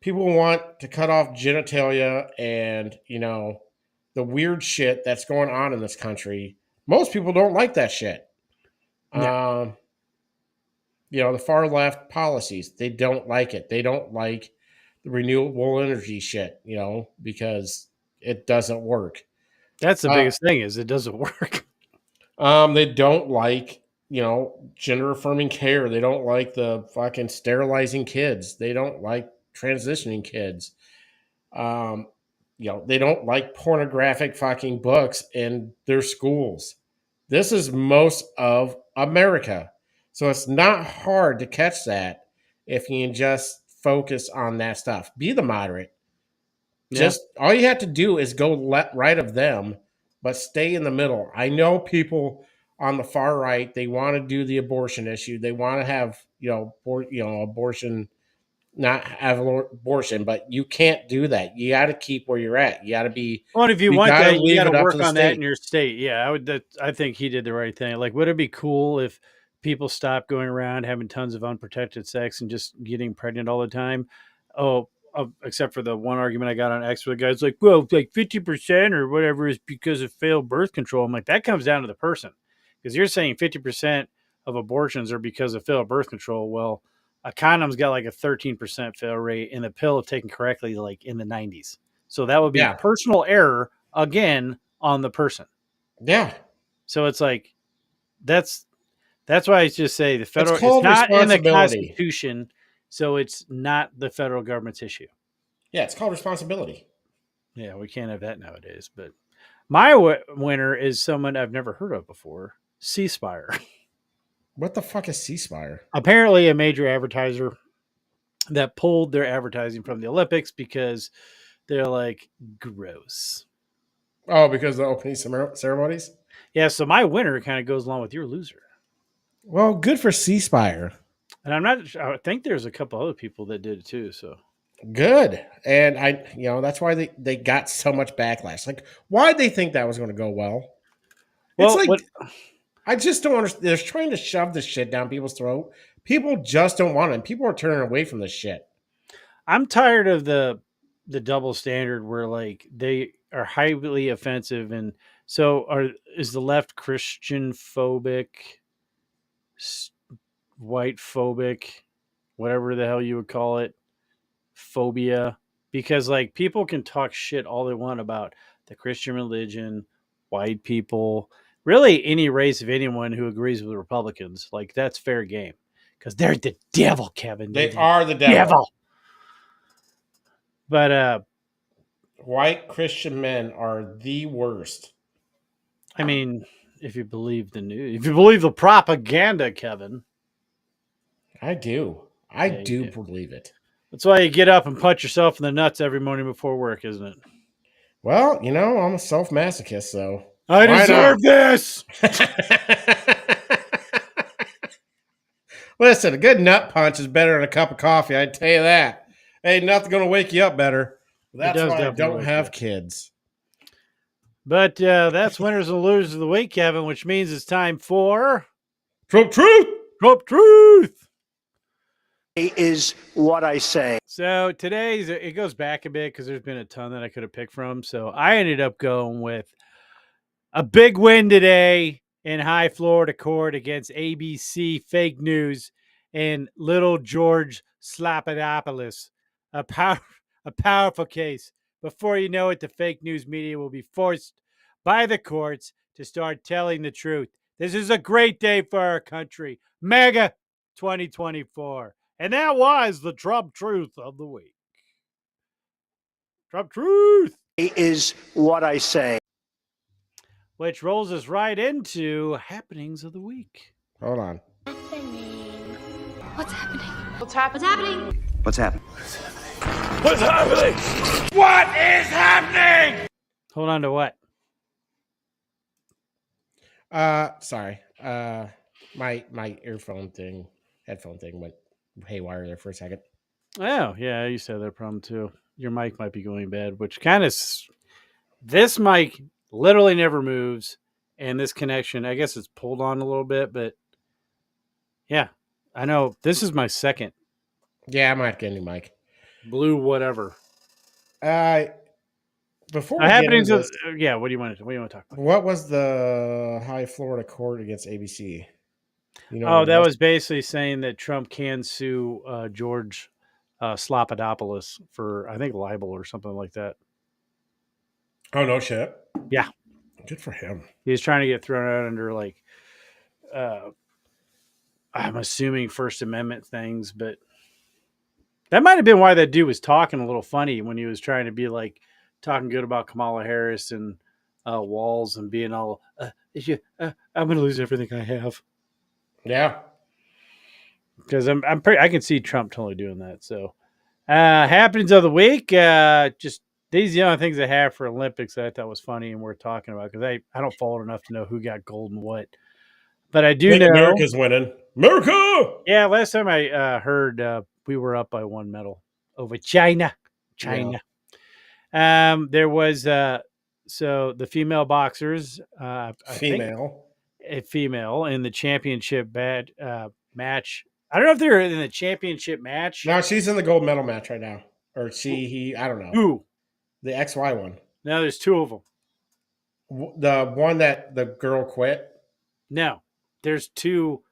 [SPEAKER 2] People want to cut off genitalia and the weird shit that's going on in this country. Most people don't like that shit.
[SPEAKER 1] No,
[SPEAKER 2] Um, the far left policies, they don't like it. They don't like the renewable energy shit, because it doesn't work.
[SPEAKER 1] that's the
[SPEAKER 2] Uh,
[SPEAKER 1] biggest thing is it doesn't work.
[SPEAKER 2] they don't like, gender affirming care. They don't like the fucking sterilizing kids. They don't like transitioning kids. Um, they don't like pornographic fucking books in their schools. This is most of America. So it's not hard to catch that if you can just focus on that stuff. Be the moderate.
[SPEAKER 1] Yeah,
[SPEAKER 2] Just all you have to do is go right of them, but stay in the middle. I know people on the far right, they want to do the abortion issue. They want to have, abortion not have an abortion, but you can't do that. You got to keep where you're at. You got to be.
[SPEAKER 1] Well, if you
[SPEAKER 2] We
[SPEAKER 1] want
[SPEAKER 2] got to
[SPEAKER 1] that, you got
[SPEAKER 2] leave
[SPEAKER 1] to
[SPEAKER 2] it up to
[SPEAKER 1] work
[SPEAKER 2] the
[SPEAKER 1] on that in
[SPEAKER 2] state.
[SPEAKER 1] your state. Yeah, I would. I think he did the right thing. Like, would it be cool if people stopped going around having tons of unprotected sex and just getting pregnant all the time? Oh, except for the one argument I got on X where the guy's like, "Well, like 50% or whatever is because of failed birth control." I'm like, that comes down to the person, because you're saying 50% of abortions are because of failed birth control. Well, a condom's got like a 13% fail rate, and the pill, if taken correctly, like in the 90s. So that would be
[SPEAKER 2] Yeah,
[SPEAKER 1] personal error again on the person.
[SPEAKER 2] yeah.
[SPEAKER 1] So it's like that's why I just say the
[SPEAKER 2] It's
[SPEAKER 1] federal, it's
[SPEAKER 2] called
[SPEAKER 1] not in the
[SPEAKER 2] responsibility.
[SPEAKER 1] Constitution, so it's not the federal government's issue.
[SPEAKER 2] Yeah, it's called responsibility.
[SPEAKER 1] Yeah, we can't have that nowadays. But my winner is someone I've never heard of before, C-Spire.
[SPEAKER 2] What the fuck is ceasefire?
[SPEAKER 1] Apparently, a major advertiser that pulled their advertising from the Olympics because they're like gross.
[SPEAKER 2] Oh, because the opening ceremonies.
[SPEAKER 1] Yeah, so my winner kind of goes along with your loser.
[SPEAKER 2] Well, good for ceasefire.
[SPEAKER 1] And I'm not. I think there's a couple other people that did it too. So
[SPEAKER 2] Good. And that's why they got so much backlash. Like, why they think that was going to go well? It's
[SPEAKER 1] well,
[SPEAKER 2] like,
[SPEAKER 1] what
[SPEAKER 2] I just don't understand. They're trying to shove this shit down people's throat. People just don't want it. And people are turning away from this shit.
[SPEAKER 1] I'm tired of the double standard where like they are highly offensive, and so is the left Christian phobic, white phobic, whatever the hell you would call it, phobia, because like people can talk shit all they want about the Christian religion, white people, really any race of anyone who agrees with the Republicans. Like that's fair game because they're the devil, Kevin. They're
[SPEAKER 2] They
[SPEAKER 1] the
[SPEAKER 2] are the devil.
[SPEAKER 1] devil. But
[SPEAKER 2] White Christian men are the worst.
[SPEAKER 1] I mean, if you believe the news, if you believe the propaganda, Kevin.
[SPEAKER 2] I do. I
[SPEAKER 1] Yeah, you
[SPEAKER 2] do
[SPEAKER 1] do.
[SPEAKER 2] believe it.
[SPEAKER 1] That's why you get up and punch yourself in the nuts every morning before work, isn't it?
[SPEAKER 2] Well, I'm a self masochist, so
[SPEAKER 1] I
[SPEAKER 2] why
[SPEAKER 1] deserve this.
[SPEAKER 2] not? Listen, a good nut punch is better than a cup of coffee. I tell you that. Ain't nothing going to wake you up better.
[SPEAKER 1] It
[SPEAKER 2] That's
[SPEAKER 1] does
[SPEAKER 2] why I
[SPEAKER 1] definitely
[SPEAKER 2] don't
[SPEAKER 1] wake you
[SPEAKER 2] have
[SPEAKER 1] up.
[SPEAKER 2] kids.
[SPEAKER 1] But that's winners and losers of the week, Kevin, which means it's time for
[SPEAKER 2] Trump truth.
[SPEAKER 1] Trump Truth.
[SPEAKER 4] Is what I say.
[SPEAKER 1] So today's, it goes back a bit because there's been a ton that I could have picked from. So I ended up going with a big win today in high Florida court against ABC fake news and little George Slapadopoulos. A, power, a powerful case. Before you know it, the fake news media will be forced by the courts to start telling the truth. This is a great day for our country. Mega 2024. And that was the Trump Truth of the week. Trump Truth
[SPEAKER 4] Is what I say.
[SPEAKER 1] Which rolls us right into happenings of the week.
[SPEAKER 2] Hold on.
[SPEAKER 5] What's happening? What's happening?
[SPEAKER 3] What's happened?
[SPEAKER 1] What's happening? What is happening? Hold on to what?
[SPEAKER 2] Sorry. My headphone thing went haywire there for a second.
[SPEAKER 1] Oh, yeah, I used to have that problem too. Your mic might be going bad, which kind of, this mic literally never moves. And this connection, I guess it's pulled on a little bit, but yeah, I know this is my second
[SPEAKER 2] Yeah, I might get a new mic.
[SPEAKER 1] blue whatever.
[SPEAKER 2] Before we get
[SPEAKER 1] Happenings
[SPEAKER 2] into
[SPEAKER 1] of,
[SPEAKER 2] this,
[SPEAKER 1] yeah, what do you want to talk about?
[SPEAKER 2] what was the high Florida court against ABC?
[SPEAKER 1] Oh, that was basically saying that Trump can sue George Slapadopoulos for, I think, libel or something like that.
[SPEAKER 2] Oh, no shit.
[SPEAKER 1] Yeah.
[SPEAKER 2] Good for him.
[SPEAKER 1] He was trying to get thrown out under, like, I'm assuming First Amendment things, but that might have been why that dude was talking a little funny when he was trying to be, like, talking good about Kamala Harris and Walls and being all, I'm going to lose everything I have.
[SPEAKER 2] Yeah.
[SPEAKER 1] Because I can see Trump totally doing that. So, happenings of the week. Just these are the only things I have for Olympics that I thought was funny and worth talking about, because I don't follow it enough to know who got gold and what. But I do know
[SPEAKER 2] America's winning. America.
[SPEAKER 1] Yeah, last time I heard we were up by 1 medal over China. There was so the female boxers, I think
[SPEAKER 2] Female.
[SPEAKER 1] a female in the championship match. I don't know if they're in the championship match.
[SPEAKER 2] No, she's in the gold medal match right now. Or I don't know.
[SPEAKER 1] Who?
[SPEAKER 2] The XY one.
[SPEAKER 1] No, there's two of them.
[SPEAKER 2] The one that the girl quit.
[SPEAKER 1] No, there's two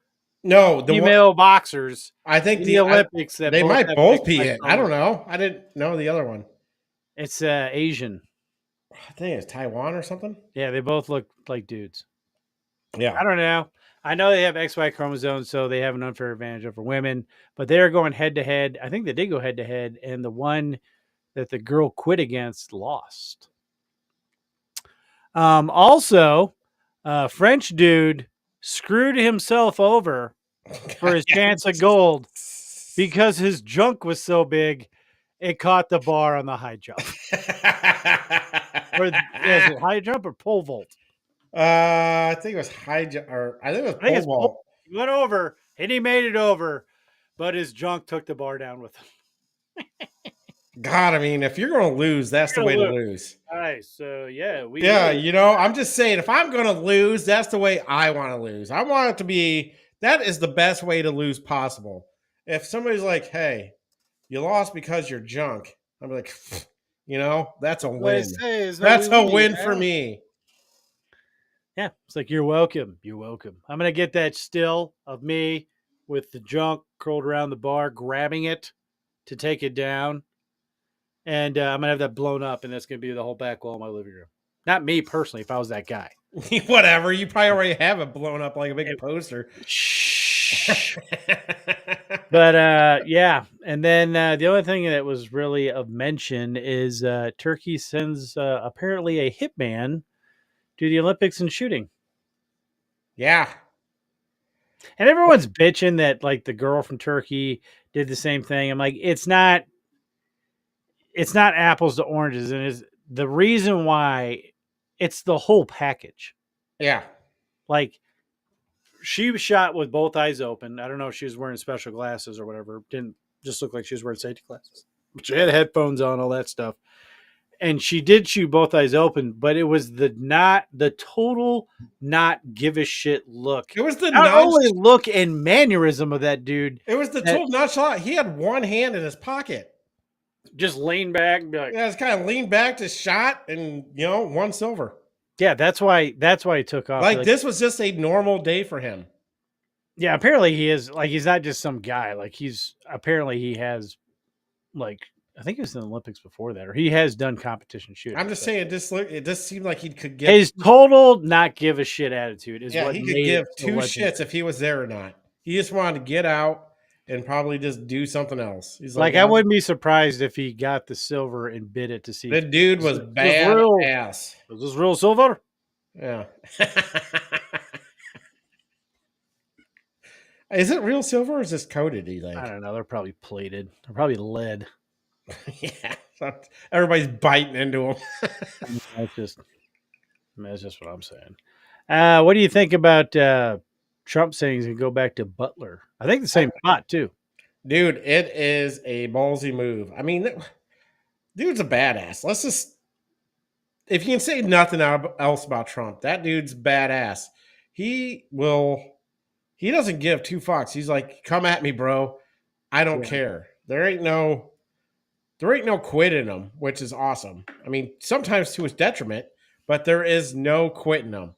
[SPEAKER 2] No, the
[SPEAKER 1] female boxers
[SPEAKER 2] I think
[SPEAKER 1] in the Olympics that
[SPEAKER 2] they
[SPEAKER 1] both
[SPEAKER 2] might
[SPEAKER 1] have
[SPEAKER 2] both
[SPEAKER 1] big
[SPEAKER 2] be
[SPEAKER 1] white
[SPEAKER 2] it. I don't
[SPEAKER 1] chromosomes.
[SPEAKER 2] know. I didn't know the other one.
[SPEAKER 1] It's Asian.
[SPEAKER 2] I think it's Taiwan or something.
[SPEAKER 1] Yeah, they both look like dudes.
[SPEAKER 2] Yeah.
[SPEAKER 1] I don't know. I know they have XY chromosomes, so they have an unfair advantage over women, but they're going head to head. I think they did go head to head, and the one that the girl quit against lost. Also, French dude screwed himself over for his chance of gold because his junk was so big, it caught the bar on the high jump. Or is it high jump or pole vault?
[SPEAKER 2] I think it was high jump, or I think it was pole vault.
[SPEAKER 1] He went over and he made it over, but his junk took the bar down with him.
[SPEAKER 2] God, I mean, if you're going to lose, that's the way to lose.
[SPEAKER 1] All right, so yeah,
[SPEAKER 2] I'm just saying, if I'm going to lose, that's the way I want to lose. I want it to be that is the best way to lose possible. If somebody's like, "Hey, you lost because you're junk," I'm like, that's a win. That's a win for me.
[SPEAKER 1] Yeah, it's like you're welcome. You're welcome. I'm gonna get that still of me with the junk curled around the bar, grabbing it to take it down. And I'm going to have that blown up, and that's going to be the whole back wall of my living room. Not me personally, if I was that guy.
[SPEAKER 2] Whatever. You probably already have it blown up like a big poster.
[SPEAKER 1] Shh. But, yeah. And then the only thing that was really of mention is Turkey sends apparently a hitman to the Olympics in shooting.
[SPEAKER 2] Yeah.
[SPEAKER 1] And everyone's bitching that, like, the girl from Turkey did the same thing. I'm like, it's not apples to oranges, and is the reason why it's the whole package.
[SPEAKER 2] Yeah.
[SPEAKER 1] Like, she was shot with both eyes open. I don't know if she was wearing special glasses or whatever. Didn't just look like she was wearing safety glasses. She had headphones on, all that stuff. And she did shoot both eyes open, but it was the total not give a shit look.
[SPEAKER 2] It was the
[SPEAKER 1] not only look and mannerism of that dude.
[SPEAKER 2] It was the total nonchalant. He had one hand in his pocket.
[SPEAKER 1] Just lean back and be like,
[SPEAKER 2] yeah, it's kind of lean back to shot and one silver.
[SPEAKER 1] Yeah, that's why he took off.
[SPEAKER 2] Like this was just a normal day for him.
[SPEAKER 1] Yeah, apparently he is he's not just some guy. Like he has I think it was in the Olympics before that, or he has done competition shooting.
[SPEAKER 2] I'm just saying it just seemed like he could get
[SPEAKER 1] his total not give a shit attitude is what
[SPEAKER 2] he could give two shits if he was there or not. He just wanted to get out and probably just do something else. He's
[SPEAKER 1] like I wouldn't be surprised if he got the silver and bid it to see.
[SPEAKER 2] The dude was bad ass.
[SPEAKER 1] Was this real silver?
[SPEAKER 2] Yeah. Is it real silver or is this coated, do you think?
[SPEAKER 1] I don't know. They're probably plated. They're probably lead.
[SPEAKER 2] Yeah. Everybody's biting into them.
[SPEAKER 1] That's just what I'm saying. What do you think about Trump saying he's going to go back to Butler? I think the same spot, too.
[SPEAKER 2] Dude, it is a ballsy move. I mean, dude's a badass. If you can say nothing else about Trump, that dude's badass. He doesn't give two fucks. He's like, come at me, bro. I don't care. There ain't no quit in him, which is awesome. I mean, sometimes to his detriment, but there is no quit in him.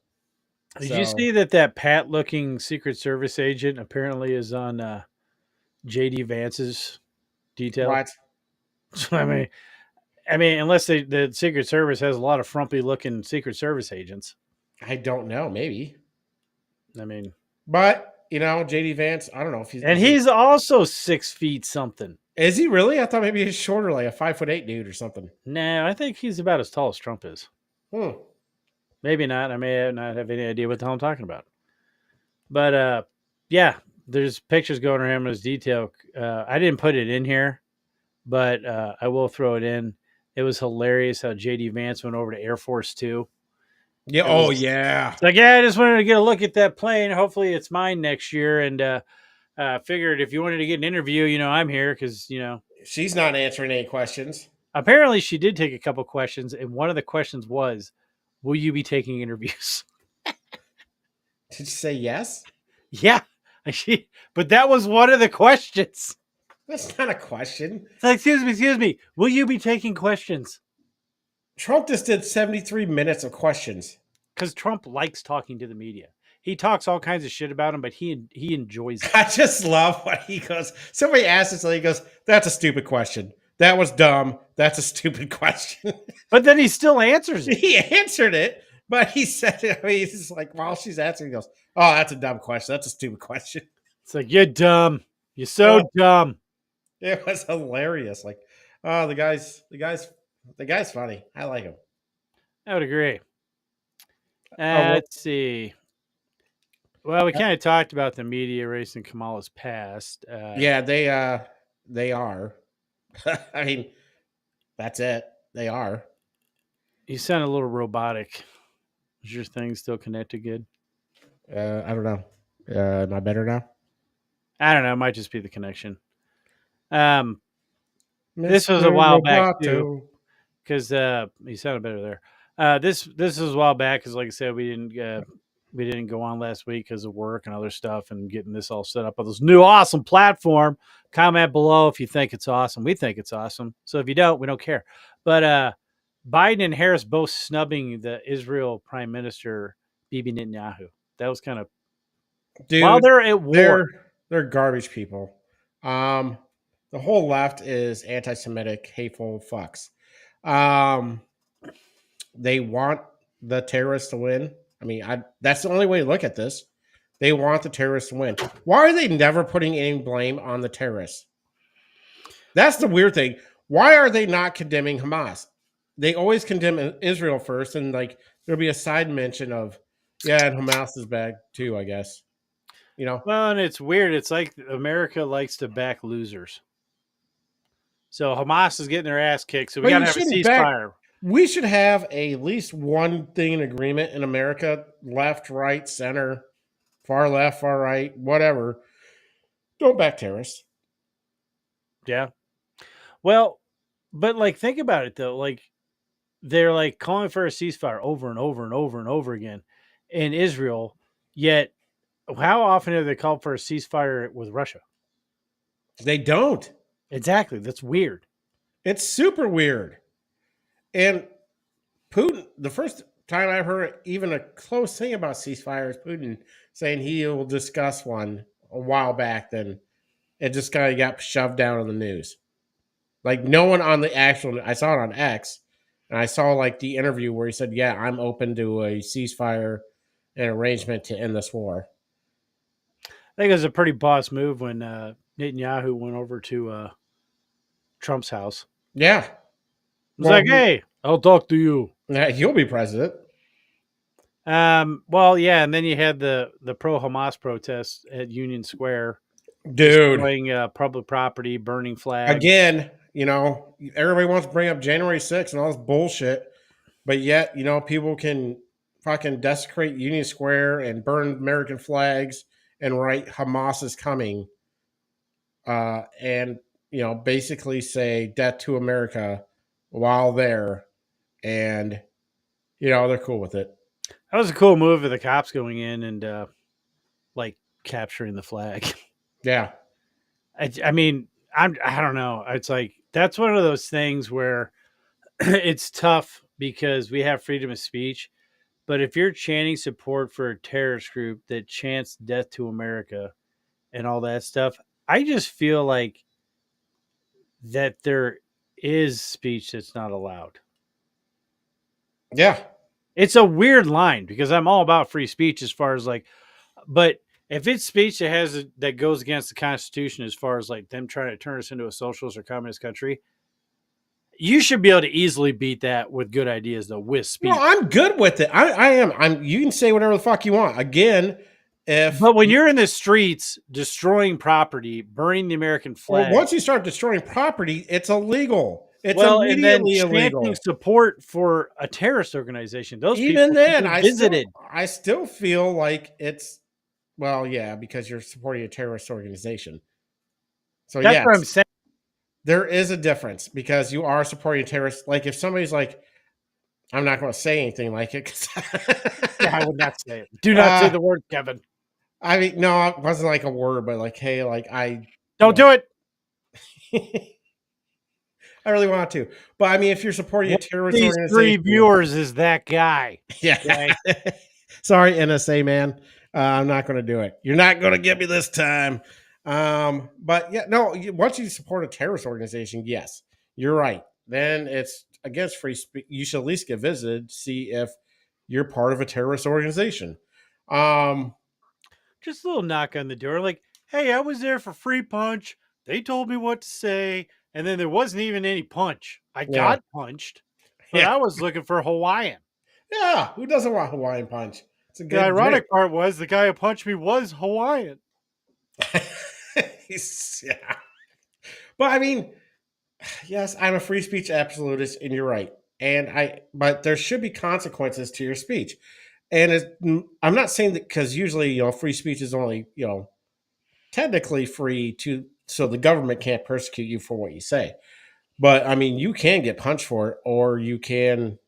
[SPEAKER 1] Did you see that Pat-looking Secret Service agent apparently is on J.D. Vance's detail?
[SPEAKER 2] What?
[SPEAKER 1] I mean, unless the Secret Service has a lot of frumpy-looking Secret Service agents.
[SPEAKER 2] I don't know. Maybe.
[SPEAKER 1] I mean,
[SPEAKER 2] but J.D. Vance. I don't know if he's.
[SPEAKER 1] And he's also 6 feet something.
[SPEAKER 2] Is he really? I thought maybe he's shorter, like a 5'8" dude or something.
[SPEAKER 1] No, I think he's about as tall as Trump is. Maybe not. I may not have any idea what the hell I'm talking about. But yeah, there's pictures going around with his detail. I didn't put it in here, but I will throw it in. It was hilarious how J.D. Vance went over to Air Force 2.
[SPEAKER 2] Yeah. Yeah.
[SPEAKER 1] It's like, I just wanted to get a look at that plane. Hopefully it's mine next year. And Figured if you wanted to get an interview, I'm here because
[SPEAKER 2] She's not answering any questions.
[SPEAKER 1] apparently she did take a couple questions, and one of the questions was, "Will you be taking interviews?"
[SPEAKER 2] Did she say yes?
[SPEAKER 1] Yeah, but that was one of the questions.
[SPEAKER 2] That's not a question.
[SPEAKER 1] It's like, excuse me, will you be taking questions?
[SPEAKER 2] Trump just did 73 minutes of questions.
[SPEAKER 1] Because Trump likes talking to the media. He talks all kinds of shit about him, but he enjoys it.
[SPEAKER 2] I just love what he goes. Somebody asks us, and he goes, "That's a stupid question. That was dumb. That's a stupid question."
[SPEAKER 1] But then he still answers it.
[SPEAKER 2] He answered it, but he said, he's just like, while she's answering, he goes, "Oh, that's a dumb question. That's a stupid question."
[SPEAKER 1] It's like, you're dumb. You're so dumb.
[SPEAKER 2] It was hilarious. Like, oh, the guy's funny. I like him.
[SPEAKER 1] I would agree.
[SPEAKER 2] well-
[SPEAKER 1] Let's see. Well, we kind of talked about the media race in Kamala's past.
[SPEAKER 2] Yeah, they are. I mean, that's it. They are.
[SPEAKER 1] You sound a little robotic. Is your thing still connected good?
[SPEAKER 2] I don't know. Am I better now?
[SPEAKER 1] I don't know. It might just be the connection. This was
[SPEAKER 2] Mr.
[SPEAKER 1] a while back
[SPEAKER 2] Roboto.
[SPEAKER 1] too, because you sounded better there. This was a while back because, like I said, we didn't go on last week because of work and other stuff and getting this all set up on this new awesome platform. Comment below if you think it's awesome. We think it's awesome. So if you don't, we don't care. But Biden and Harris both snubbing the Israel Prime Minister Bibi Netanyahu. That was kind of
[SPEAKER 2] Dude,
[SPEAKER 1] while they're at war.
[SPEAKER 2] They're garbage people. The whole left is anti-Semitic, hateful fucks. They want the terrorists to win. I mean, that's the only way to look at this. They want the terrorists to win. Why are they never putting any blame on the terrorists? That's the weird thing. Why are they not condemning Hamas? They always condemn Israel first, and like there'll be a side mention of, yeah, and Hamas is bad too, I guess.
[SPEAKER 1] Well, and it's weird. It's like America likes to back losers. So Hamas is getting their ass kicked. So we got to have a ceasefire.
[SPEAKER 2] We should have at least one thing in agreement in America: left, right, center, far left, far right, whatever. Don't back terrorists.
[SPEAKER 1] Yeah. Well, but like, think about it though. Like, they're like calling for a ceasefire over and over and over and over again in Israel. Yet, how often have they called for a ceasefire with Russia?
[SPEAKER 2] They don't.
[SPEAKER 1] Exactly. That's weird.
[SPEAKER 2] It's super weird. And Putin, the first time I've heard even a close thing about ceasefire is Putin saying he will discuss one a while back. Then it just kind of got shoved down on the news. Like no one on the actual, I saw it on X, and I saw like the interview where he said, "Yeah, I'm open to a ceasefire and arrangement to end this war."
[SPEAKER 1] I think it was a pretty boss move when Netanyahu went over to Trump's house.
[SPEAKER 2] Yeah.
[SPEAKER 1] It was like, hey, I'll talk to you.
[SPEAKER 2] Yeah, he'll be president.
[SPEAKER 1] Well, yeah, and then you had the pro-Hamas protests at Union Square.
[SPEAKER 2] Dude.
[SPEAKER 1] Destroying public property, burning flags.
[SPEAKER 2] Again, everybody wants to bring up January 6th and all this bullshit, but yet, people can fucking desecrate Union Square and burn American flags and write Hamas is coming. And basically say death to America while there, and they're cool with it.
[SPEAKER 1] That was a cool move of the cops going in and like capturing the flag.
[SPEAKER 2] Yeah,
[SPEAKER 1] I mean, I don't know. It's like that's one of those things where it's tough because we have freedom of speech, but if you're chanting support for a terrorist group that chants death to America and all that stuff, I just feel like that there is speech that's not allowed.
[SPEAKER 2] Yeah.
[SPEAKER 1] It's a weird line because I'm all about free speech as far as like, but if it's speech that goes against the Constitution as far as like them trying to turn us into a socialist or communist country, you should be able to easily beat that with good ideas though, with speech.
[SPEAKER 2] No, I'm good with it. I am. You can say whatever the fuck you want. Again,
[SPEAKER 1] but when you're in the streets destroying property, burning the American flag,
[SPEAKER 2] once you start destroying property, it's illegal. It's
[SPEAKER 1] immediately
[SPEAKER 2] illegal.
[SPEAKER 1] Chanting support for a terrorist organization. Those
[SPEAKER 2] even
[SPEAKER 1] people
[SPEAKER 2] then,
[SPEAKER 1] visited.
[SPEAKER 2] I still feel like it's Well, yeah, because you're supporting a terrorist organization. So
[SPEAKER 1] That's what I'm
[SPEAKER 2] yes,
[SPEAKER 1] saying.
[SPEAKER 2] there is a difference because you are supporting a terrorist. Like if somebody's like, I'm not going to say anything like it. 'Cause
[SPEAKER 1] Yeah, I would not say it. Do not say
[SPEAKER 2] uh,
[SPEAKER 1] the word, Kevin.
[SPEAKER 2] I mean, no, it wasn't like a word, but like, hey, like
[SPEAKER 1] Don't do it.
[SPEAKER 2] I really want to. But I mean, if you're supporting
[SPEAKER 1] One
[SPEAKER 2] a
[SPEAKER 1] of
[SPEAKER 2] terrorist
[SPEAKER 1] these three
[SPEAKER 2] organization,
[SPEAKER 1] viewers is that guy.
[SPEAKER 2] yeah.
[SPEAKER 1] Okay.
[SPEAKER 2] Sorry, NSA man. I'm not going to do it. You're not going to get me this time. But yeah, no. Once you support a terrorist organization, yes, you're right. Then it's against free speech. You should at least get visited, see if you're part of a terrorist organization. Um,
[SPEAKER 1] Just a little knock on the door, like, hey, I was there for free punch. They told me what to say, and then there wasn't even any punch. I
[SPEAKER 2] yeah,
[SPEAKER 1] got punched, but
[SPEAKER 2] yeah,
[SPEAKER 1] I was looking for Hawaiian.
[SPEAKER 2] yeah. Who doesn't want Hawaiian punch? It's a
[SPEAKER 1] The
[SPEAKER 2] good drink.
[SPEAKER 1] ironic part was the guy who punched me was Hawaiian.
[SPEAKER 2] Yeah. But I mean, yes, I'm a free speech absolutist, and you're right. But there should be consequences to your speech. And I'm not saying that because usually, free speech is only, technically free so the government can't persecute you for what you say. But I mean, you can get punched for it, or you can,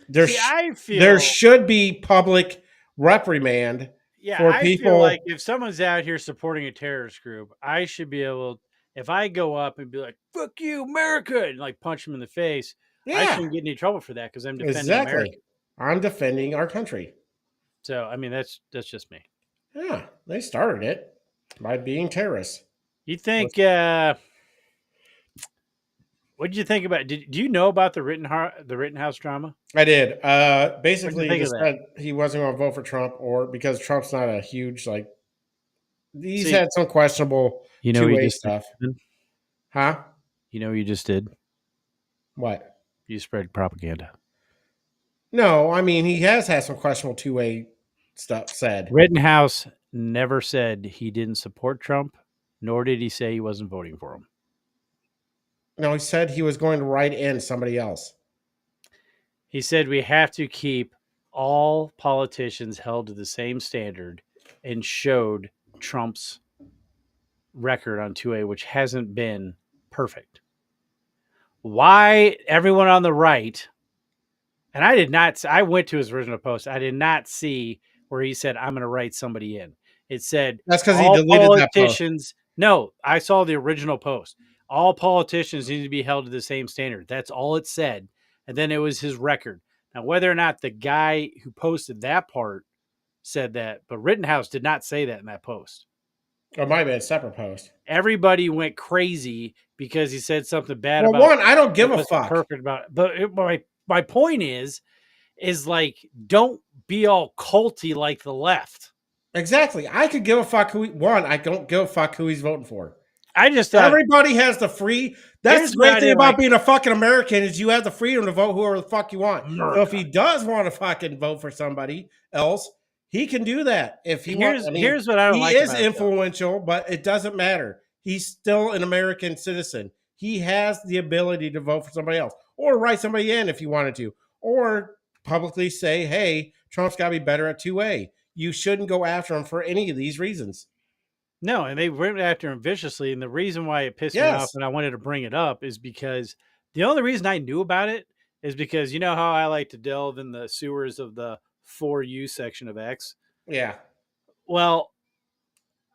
[SPEAKER 2] there,
[SPEAKER 1] See,
[SPEAKER 2] sh-
[SPEAKER 1] I
[SPEAKER 2] there
[SPEAKER 1] feel,
[SPEAKER 2] should be public reprimand
[SPEAKER 1] yeah,
[SPEAKER 2] for
[SPEAKER 1] I feel like
[SPEAKER 2] people.
[SPEAKER 1] if someone's out here supporting a terrorist group, I should be able, if I go up and be like, fuck you, America, and like punch them in the face, I
[SPEAKER 2] Yeah,
[SPEAKER 1] shouldn't get any trouble for that because I'm defending
[SPEAKER 2] exactly.
[SPEAKER 1] America.
[SPEAKER 2] I'm defending our country.
[SPEAKER 1] So, I mean, that's just me.
[SPEAKER 2] Yeah, they started it by being terrorists.
[SPEAKER 1] You
[SPEAKER 2] Let's-
[SPEAKER 1] think, what did you think about, do you know about the Rittenhouse drama?
[SPEAKER 2] I did.
[SPEAKER 1] What did you
[SPEAKER 2] Basically, he
[SPEAKER 1] think of
[SPEAKER 2] just
[SPEAKER 1] that?
[SPEAKER 2] said he wasn't going to vote for Trump, or because Trump's not a huge like. He's
[SPEAKER 1] See,
[SPEAKER 2] had some questionable
[SPEAKER 1] you know what
[SPEAKER 2] two
[SPEAKER 1] you
[SPEAKER 2] way
[SPEAKER 1] just
[SPEAKER 2] stuff,
[SPEAKER 1] did?
[SPEAKER 2] huh?
[SPEAKER 1] You know what you just did?
[SPEAKER 2] What?
[SPEAKER 1] You spread propaganda.
[SPEAKER 2] No, I mean he has had some questionable two way stuff said.
[SPEAKER 1] Rittenhouse never said he didn't support Trump, nor did he say he wasn't voting for him.
[SPEAKER 2] No, he said he was going to write in somebody else.
[SPEAKER 1] He said we have to keep all politicians held to the same standard and showed Trump's record on 2A, which hasn't been perfect. Why everyone on the right, and I did not, I went to his original post. I did not see where he said, I'm going to write somebody in. It said,
[SPEAKER 2] That's because he
[SPEAKER 1] all
[SPEAKER 2] deleted that post.
[SPEAKER 1] politicians, no, I saw the original post. All politicians need to be held to the same standard. That's all it said. And then it was his record. Now, whether or not the guy who posted that part said that, but Rittenhouse did not say that in that post.
[SPEAKER 2] Or it might have been a separate post.
[SPEAKER 1] Everybody went crazy because he said something bad
[SPEAKER 2] Well,
[SPEAKER 1] about
[SPEAKER 2] one, I don't give
[SPEAKER 1] it
[SPEAKER 2] a
[SPEAKER 1] wasn't
[SPEAKER 2] fuck.
[SPEAKER 1] perfect about it. But my point is like, don't be all culty like the left.
[SPEAKER 2] Exactly. I could give a fuck who. One, I don't give a fuck who he's voting for.
[SPEAKER 1] I just thought,
[SPEAKER 2] Everybody has the free. That's
[SPEAKER 1] here's
[SPEAKER 2] the
[SPEAKER 1] what
[SPEAKER 2] great
[SPEAKER 1] I
[SPEAKER 2] thing
[SPEAKER 1] didn't
[SPEAKER 2] about
[SPEAKER 1] like.
[SPEAKER 2] being a fucking American is you have the freedom to vote whoever the fuck you want. So if
[SPEAKER 1] America.
[SPEAKER 2] he does want to fucking vote for somebody else, he can do that. If he wants, I mean,
[SPEAKER 1] Here's what I don't
[SPEAKER 2] he
[SPEAKER 1] like
[SPEAKER 2] is
[SPEAKER 1] about it, though.
[SPEAKER 2] influential, but it doesn't matter. He's still an American citizen. He has the ability to vote for somebody else, or write somebody in if he wanted to, or publicly say, "Hey, Trump's got to be better at 2A." You shouldn't go after him for any of these reasons.
[SPEAKER 1] No, and they went after him viciously. And the reason why it pissed me off
[SPEAKER 2] Yes.
[SPEAKER 1] and I wanted to bring it up is because the only reason I knew about it is because you know how I like to delve in the sewers of the For You section of X?
[SPEAKER 2] Yeah.
[SPEAKER 1] Well,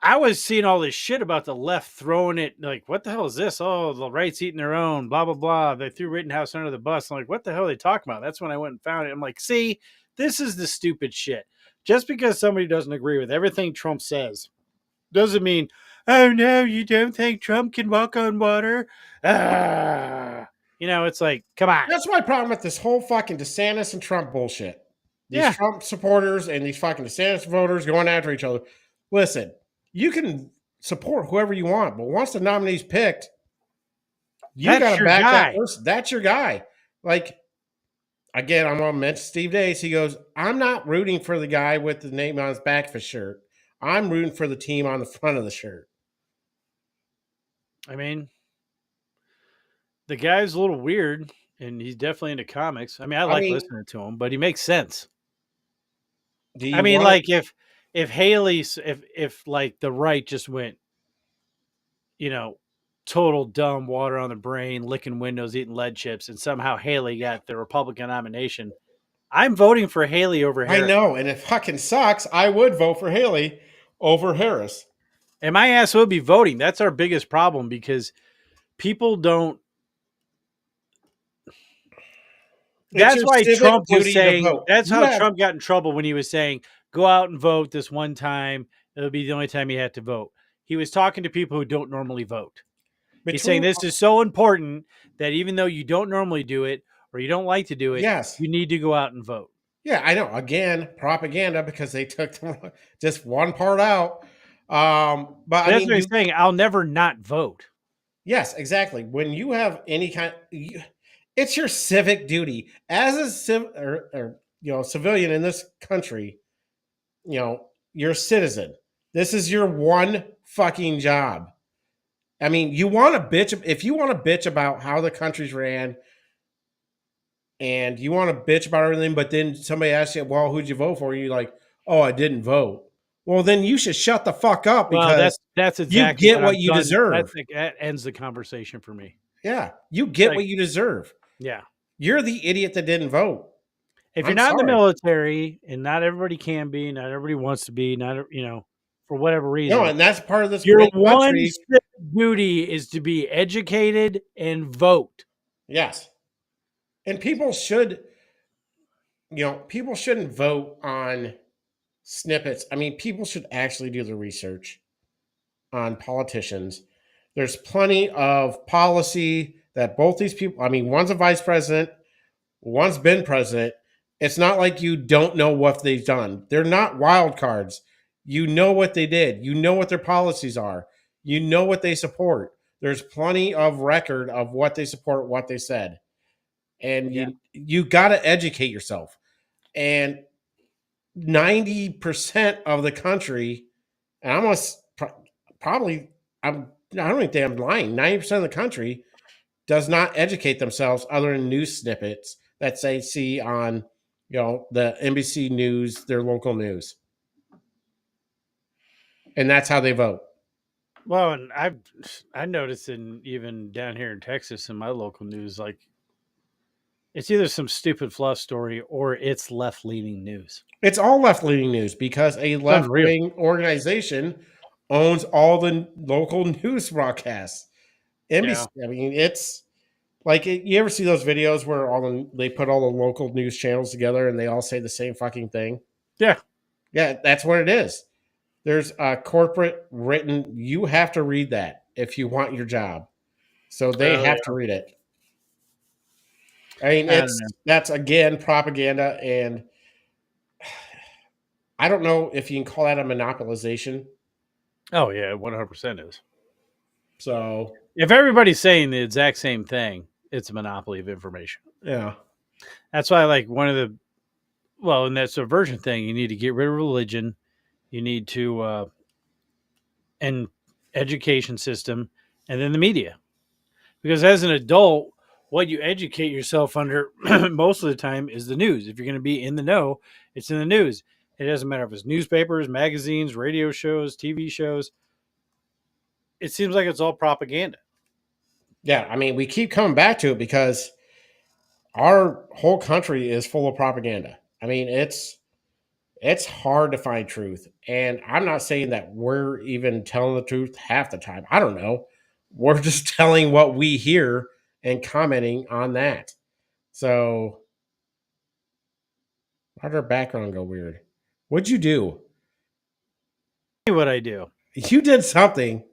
[SPEAKER 1] I was seeing all this shit about the left throwing it like, what the hell is this? Oh, the right's eating their own, blah, blah, blah. They threw Rittenhouse under the bus. I'm like, what the hell are they talking about? That's when I went and found it. I'm like, see, this is the stupid shit. Just because somebody doesn't agree with everything Trump says doesn't mean, oh no, you don't think Trump can walk on water? Ah. You know, it's like, come on.
[SPEAKER 2] That's my problem with this whole fucking DeSantis and Trump bullshit. These
[SPEAKER 1] Yeah.
[SPEAKER 2] Trump supporters and these fucking DeSantis voters going after each other. Listen, you can support whoever you want, but once the nominee's picked, you got
[SPEAKER 1] That's
[SPEAKER 2] to
[SPEAKER 1] your
[SPEAKER 2] back that
[SPEAKER 1] guy.
[SPEAKER 2] person. That's your guy. Like, again, I'm going to mention Steve Dace. He goes, I'm not rooting for the guy with the name on his back of his shirt. I'm rooting for the team on the front of the shirt.
[SPEAKER 1] I mean, the guy's a little weird and he's definitely into comics. I mean, I
[SPEAKER 2] I
[SPEAKER 1] like
[SPEAKER 2] mean,
[SPEAKER 1] listening to him, but he makes sense.
[SPEAKER 2] do
[SPEAKER 1] I
[SPEAKER 2] you
[SPEAKER 1] mean,
[SPEAKER 2] want
[SPEAKER 1] like
[SPEAKER 2] to?
[SPEAKER 1] if Haley, if like the right just went, you know, total dumb, water on the brain, licking windows, eating lead chips, and somehow Haley got the Republican nomination, I'm voting for Haley over
[SPEAKER 2] I
[SPEAKER 1] Harris.
[SPEAKER 2] know, and it fucking sucks. I would vote for Haley over Harris.
[SPEAKER 1] And my ass would be voting. That's our biggest problem because people don't.
[SPEAKER 2] It's
[SPEAKER 1] That's
[SPEAKER 2] your
[SPEAKER 1] why
[SPEAKER 2] civic
[SPEAKER 1] Trump was
[SPEAKER 2] duty to
[SPEAKER 1] saying,
[SPEAKER 2] vote.
[SPEAKER 1] that's
[SPEAKER 2] You
[SPEAKER 1] how
[SPEAKER 2] have,
[SPEAKER 1] Trump got in trouble when he was saying, go out and vote this one time. It'll be the only time you have to vote. He was talking to people who don't normally vote. He's saying
[SPEAKER 2] between,
[SPEAKER 1] this is so important that even though you don't normally do it or you don't like to do it,
[SPEAKER 2] yes.
[SPEAKER 1] you need to go out and vote.
[SPEAKER 2] Yeah, I know. Again, propaganda because they took just one part out. But
[SPEAKER 1] But
[SPEAKER 2] I
[SPEAKER 1] that's
[SPEAKER 2] mean,
[SPEAKER 1] what he's saying. I'll never not vote.
[SPEAKER 2] yes, exactly. When you have any kind, it's your civic duty as a civilian in this country. You're a citizen. This is your one fucking job. I mean, you want to bitch if you want to bitch about how the country's ran, and you want to bitch about everything, but then somebody asks you, "Well, who'd you vote for?" You're like, "Oh, I didn't vote." Well, then you should shut the fuck up
[SPEAKER 1] Well,
[SPEAKER 2] because
[SPEAKER 1] that's
[SPEAKER 2] you
[SPEAKER 1] exactly
[SPEAKER 2] get
[SPEAKER 1] what
[SPEAKER 2] what
[SPEAKER 1] I'm
[SPEAKER 2] you
[SPEAKER 1] done.
[SPEAKER 2] deserve.
[SPEAKER 1] That ends the conversation for me.
[SPEAKER 2] Yeah, you get
[SPEAKER 1] Like,
[SPEAKER 2] what you deserve.
[SPEAKER 1] yeah.
[SPEAKER 2] You're the idiot that didn't vote.
[SPEAKER 1] If you're
[SPEAKER 2] I'm
[SPEAKER 1] not in the
[SPEAKER 2] sorry.
[SPEAKER 1] military, and not everybody can be, not everybody wants to be, not for whatever
[SPEAKER 2] No,
[SPEAKER 1] reason,
[SPEAKER 2] and that's part of this
[SPEAKER 1] your
[SPEAKER 2] great
[SPEAKER 1] one
[SPEAKER 2] country.
[SPEAKER 1] civic duty is to be educated and vote.
[SPEAKER 2] Yes. And people shouldn't vote on snippets. I mean, people should actually do the research on politicians. There's plenty of policy that both these people, I mean, one's a vice president, one's been president. It's not like you don't know what they've done. They're not wild cards. You know what they did. You know what their policies are. You know what they support. There's plenty of record of what they support, what they said. And
[SPEAKER 1] Yeah.
[SPEAKER 2] you got to educate yourself. And 90% of the country, and probably, I don't even think I'm lying. 90% of the country does not educate themselves other than news snippets that they see on, the NBC News, their local news, and that's how they vote.
[SPEAKER 1] Well, and I noticed even down here in Texas in my local news, like it's either some stupid fluff story or it's left leaning news.
[SPEAKER 2] It's all left leaning news because a
[SPEAKER 1] It's
[SPEAKER 2] left
[SPEAKER 1] unreal.
[SPEAKER 2] wing organization owns all the local news broadcasts.
[SPEAKER 1] Yeah.
[SPEAKER 2] NBC. I mean, it's like you ever see those videos where they put all the local news channels together and they all say the same fucking thing?
[SPEAKER 1] Yeah.
[SPEAKER 2] Yeah, that's what it is. There's a corporate written. You have to read that if you want your job. So they
[SPEAKER 1] Oh
[SPEAKER 2] have
[SPEAKER 1] yeah.
[SPEAKER 2] to read it. I mean,
[SPEAKER 1] I don't know.
[SPEAKER 2] that's again propaganda, and I don't know if you can call that a monopolization.
[SPEAKER 1] Oh yeah, 100% is.
[SPEAKER 2] So
[SPEAKER 1] If everybody's saying the exact same thing, it's a monopoly of information.
[SPEAKER 2] yeah,
[SPEAKER 1] That's why, like, and that subversion thing, you need to get rid of religion. You need to, and education system, and then the media. Because as an adult, what you educate yourself under most of the time is the news. If you're going to be in the know, it's in the news. It doesn't matter if it's newspapers, magazines, radio shows, TV shows. It seems like it's all propaganda.
[SPEAKER 2] yeah. I mean, we keep coming back to it because our whole country is full of propaganda. I mean, it's hard to find truth. And I'm not saying that we're even telling the truth half the time. I don't know. We're just telling what we hear and commenting on that. So why did our background go weird? What'd you do?
[SPEAKER 1] What I do.
[SPEAKER 2] You did something.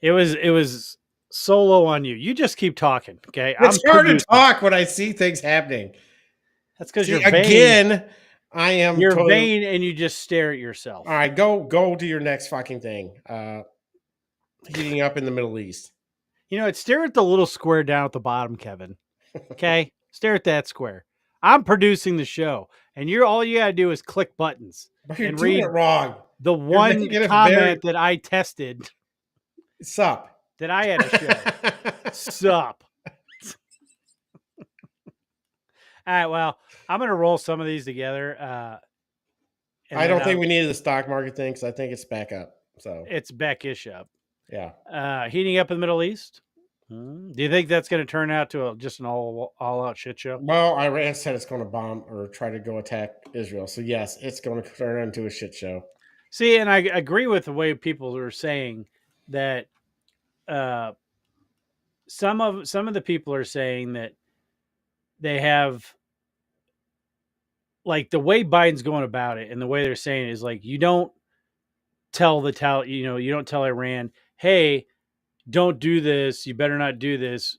[SPEAKER 1] It was solo on you. You just keep talking, okay? I'm
[SPEAKER 2] It's hard to
[SPEAKER 1] producing.
[SPEAKER 2] talk when I see things happening.
[SPEAKER 1] That's because
[SPEAKER 2] See,
[SPEAKER 1] you're vain.
[SPEAKER 2] again, I am
[SPEAKER 1] You're
[SPEAKER 2] totally
[SPEAKER 1] vain and you just stare at yourself.
[SPEAKER 2] all right. Go to your next fucking thing. Heating up in the Middle East.
[SPEAKER 1] Stare at the little square down at the bottom, Kevin. Okay? Stare at that square. I'm producing the show, and all you gotta do is click buttons
[SPEAKER 2] But you're
[SPEAKER 1] and
[SPEAKER 2] doing
[SPEAKER 1] read
[SPEAKER 2] it wrong.
[SPEAKER 1] the
[SPEAKER 2] You're
[SPEAKER 1] one
[SPEAKER 2] making it
[SPEAKER 1] comment that I tested
[SPEAKER 2] sup.
[SPEAKER 1] that I had to show. Sup. All right, well, I'm gonna roll some of these together. And
[SPEAKER 2] I
[SPEAKER 1] then
[SPEAKER 2] don't think we needed the stock market thing because I think it's back up. So
[SPEAKER 1] it's back-ish up.
[SPEAKER 2] yeah,
[SPEAKER 1] Heating up in the Middle East. Do you think that's going to turn out to just an all-out shit show?
[SPEAKER 2] well, Iran said it's going to bomb or try to go attack Israel. So yes, it's going to turn into a shit show.
[SPEAKER 1] See, and I agree with the way people are saying that. Some of the people are saying that they have, like, the way Biden's going about it and the way they're saying it is like, you don't tell you don't tell Iran, hey, don't do this. You better not do this.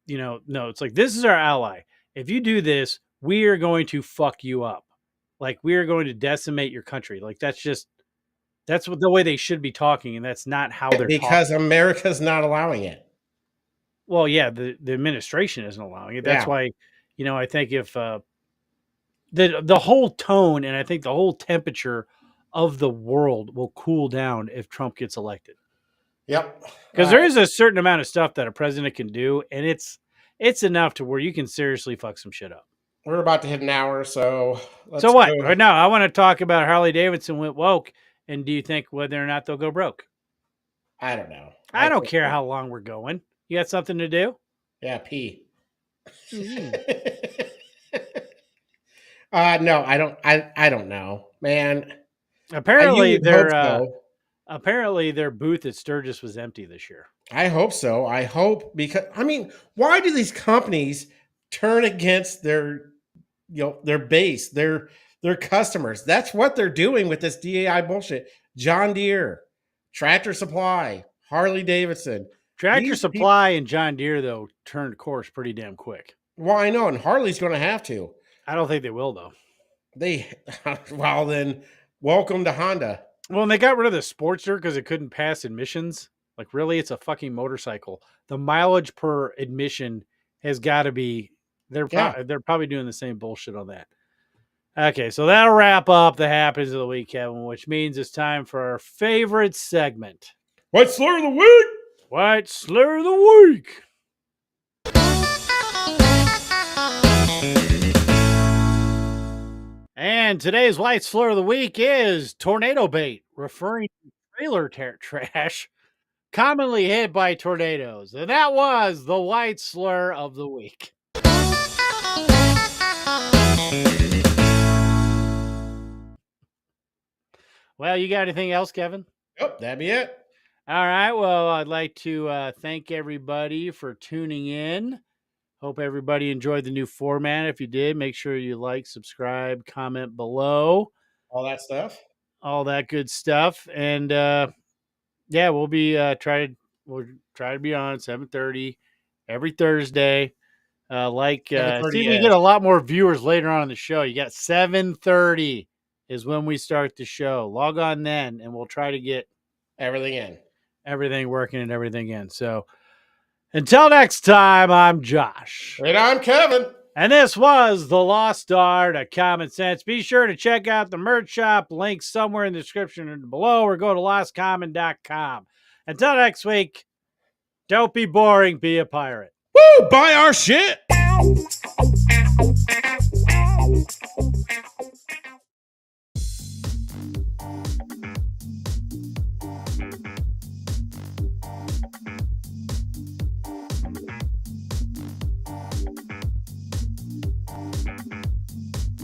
[SPEAKER 1] No, it's like, this is our ally. If you do this, we are going to fuck you up. Like, we are going to decimate your country. Like, that's what the way they should be talking, and that's not how they're
[SPEAKER 2] Because
[SPEAKER 1] talking.
[SPEAKER 2] America's not allowing it.
[SPEAKER 1] Well, yeah, the administration isn't allowing it. That's
[SPEAKER 2] Yeah.
[SPEAKER 1] why, I think if the whole tone and I think the whole temperature of the world will cool down if Trump gets elected.
[SPEAKER 2] Yep.
[SPEAKER 1] Because there is a certain amount of stuff that a president can do, and it's enough to where you can seriously fuck some shit up.
[SPEAKER 2] We're about to hit an hour, so let's
[SPEAKER 1] So what?
[SPEAKER 2] go.
[SPEAKER 1] Right now, I want to talk about Harley Davidson went woke, and do you think whether or not they'll go broke?
[SPEAKER 2] I don't know.
[SPEAKER 1] I don't care how long we're going. You got something to do?
[SPEAKER 2] Yeah, pee.
[SPEAKER 1] Mm-hmm.
[SPEAKER 2] No, I don't. I don't know, man.
[SPEAKER 1] Apparently,
[SPEAKER 2] So.
[SPEAKER 1] apparently their booth at Sturgis was empty this year.
[SPEAKER 2] I hope so. I hope because why do these companies turn against their their base, their customers? That's what they're doing with this DAI bullshit. John Deere, Tractor Supply, Harley Davidson.
[SPEAKER 1] Tractor Supply and John Deere, though, turned course pretty damn quick.
[SPEAKER 2] Well, I know, and Harley's going to have to.
[SPEAKER 1] I don't think they will, though.
[SPEAKER 2] Well, then, welcome to Honda.
[SPEAKER 1] Well, and they got rid of the Sportster because it couldn't pass admissions. Like, really, it's a fucking motorcycle. The mileage per admission has got to be. They're probably doing the same bullshit on that. Okay, so that'll wrap up the happenings of the week, Kevin, which means it's time for our favorite segment.
[SPEAKER 2] White Slur of the Week!
[SPEAKER 1] White Slur of the Week! And today's White Slur of the Week is tornado bait, referring to trailer trash commonly hit by tornadoes. And that was the White Slur of the Week. Well, you got anything else, Kevin?
[SPEAKER 2] Yep, that'd be it.
[SPEAKER 1] All right. Well, I'd like to thank everybody for tuning in. Hope everybody enjoyed the new format. If you did, make sure you like, subscribe, comment below.
[SPEAKER 2] All that stuff.
[SPEAKER 1] All that good stuff. And yeah, we'll be we'll try to be on 7:30 every Thursday. See if we get a lot more viewers later on in the show. You got 7:30 is when we start the show. Log on then, and we'll try to get everything working and everything in. So until next time, I'm Josh.
[SPEAKER 2] And I'm Kevin.
[SPEAKER 1] And this was the Lost Art of Common Sense. Be sure to check out the merch shop. Link somewhere in the description below, or go to lostcommon.com. Until next week, don't be boring, be a pirate.
[SPEAKER 2] Woo! Buy our shit!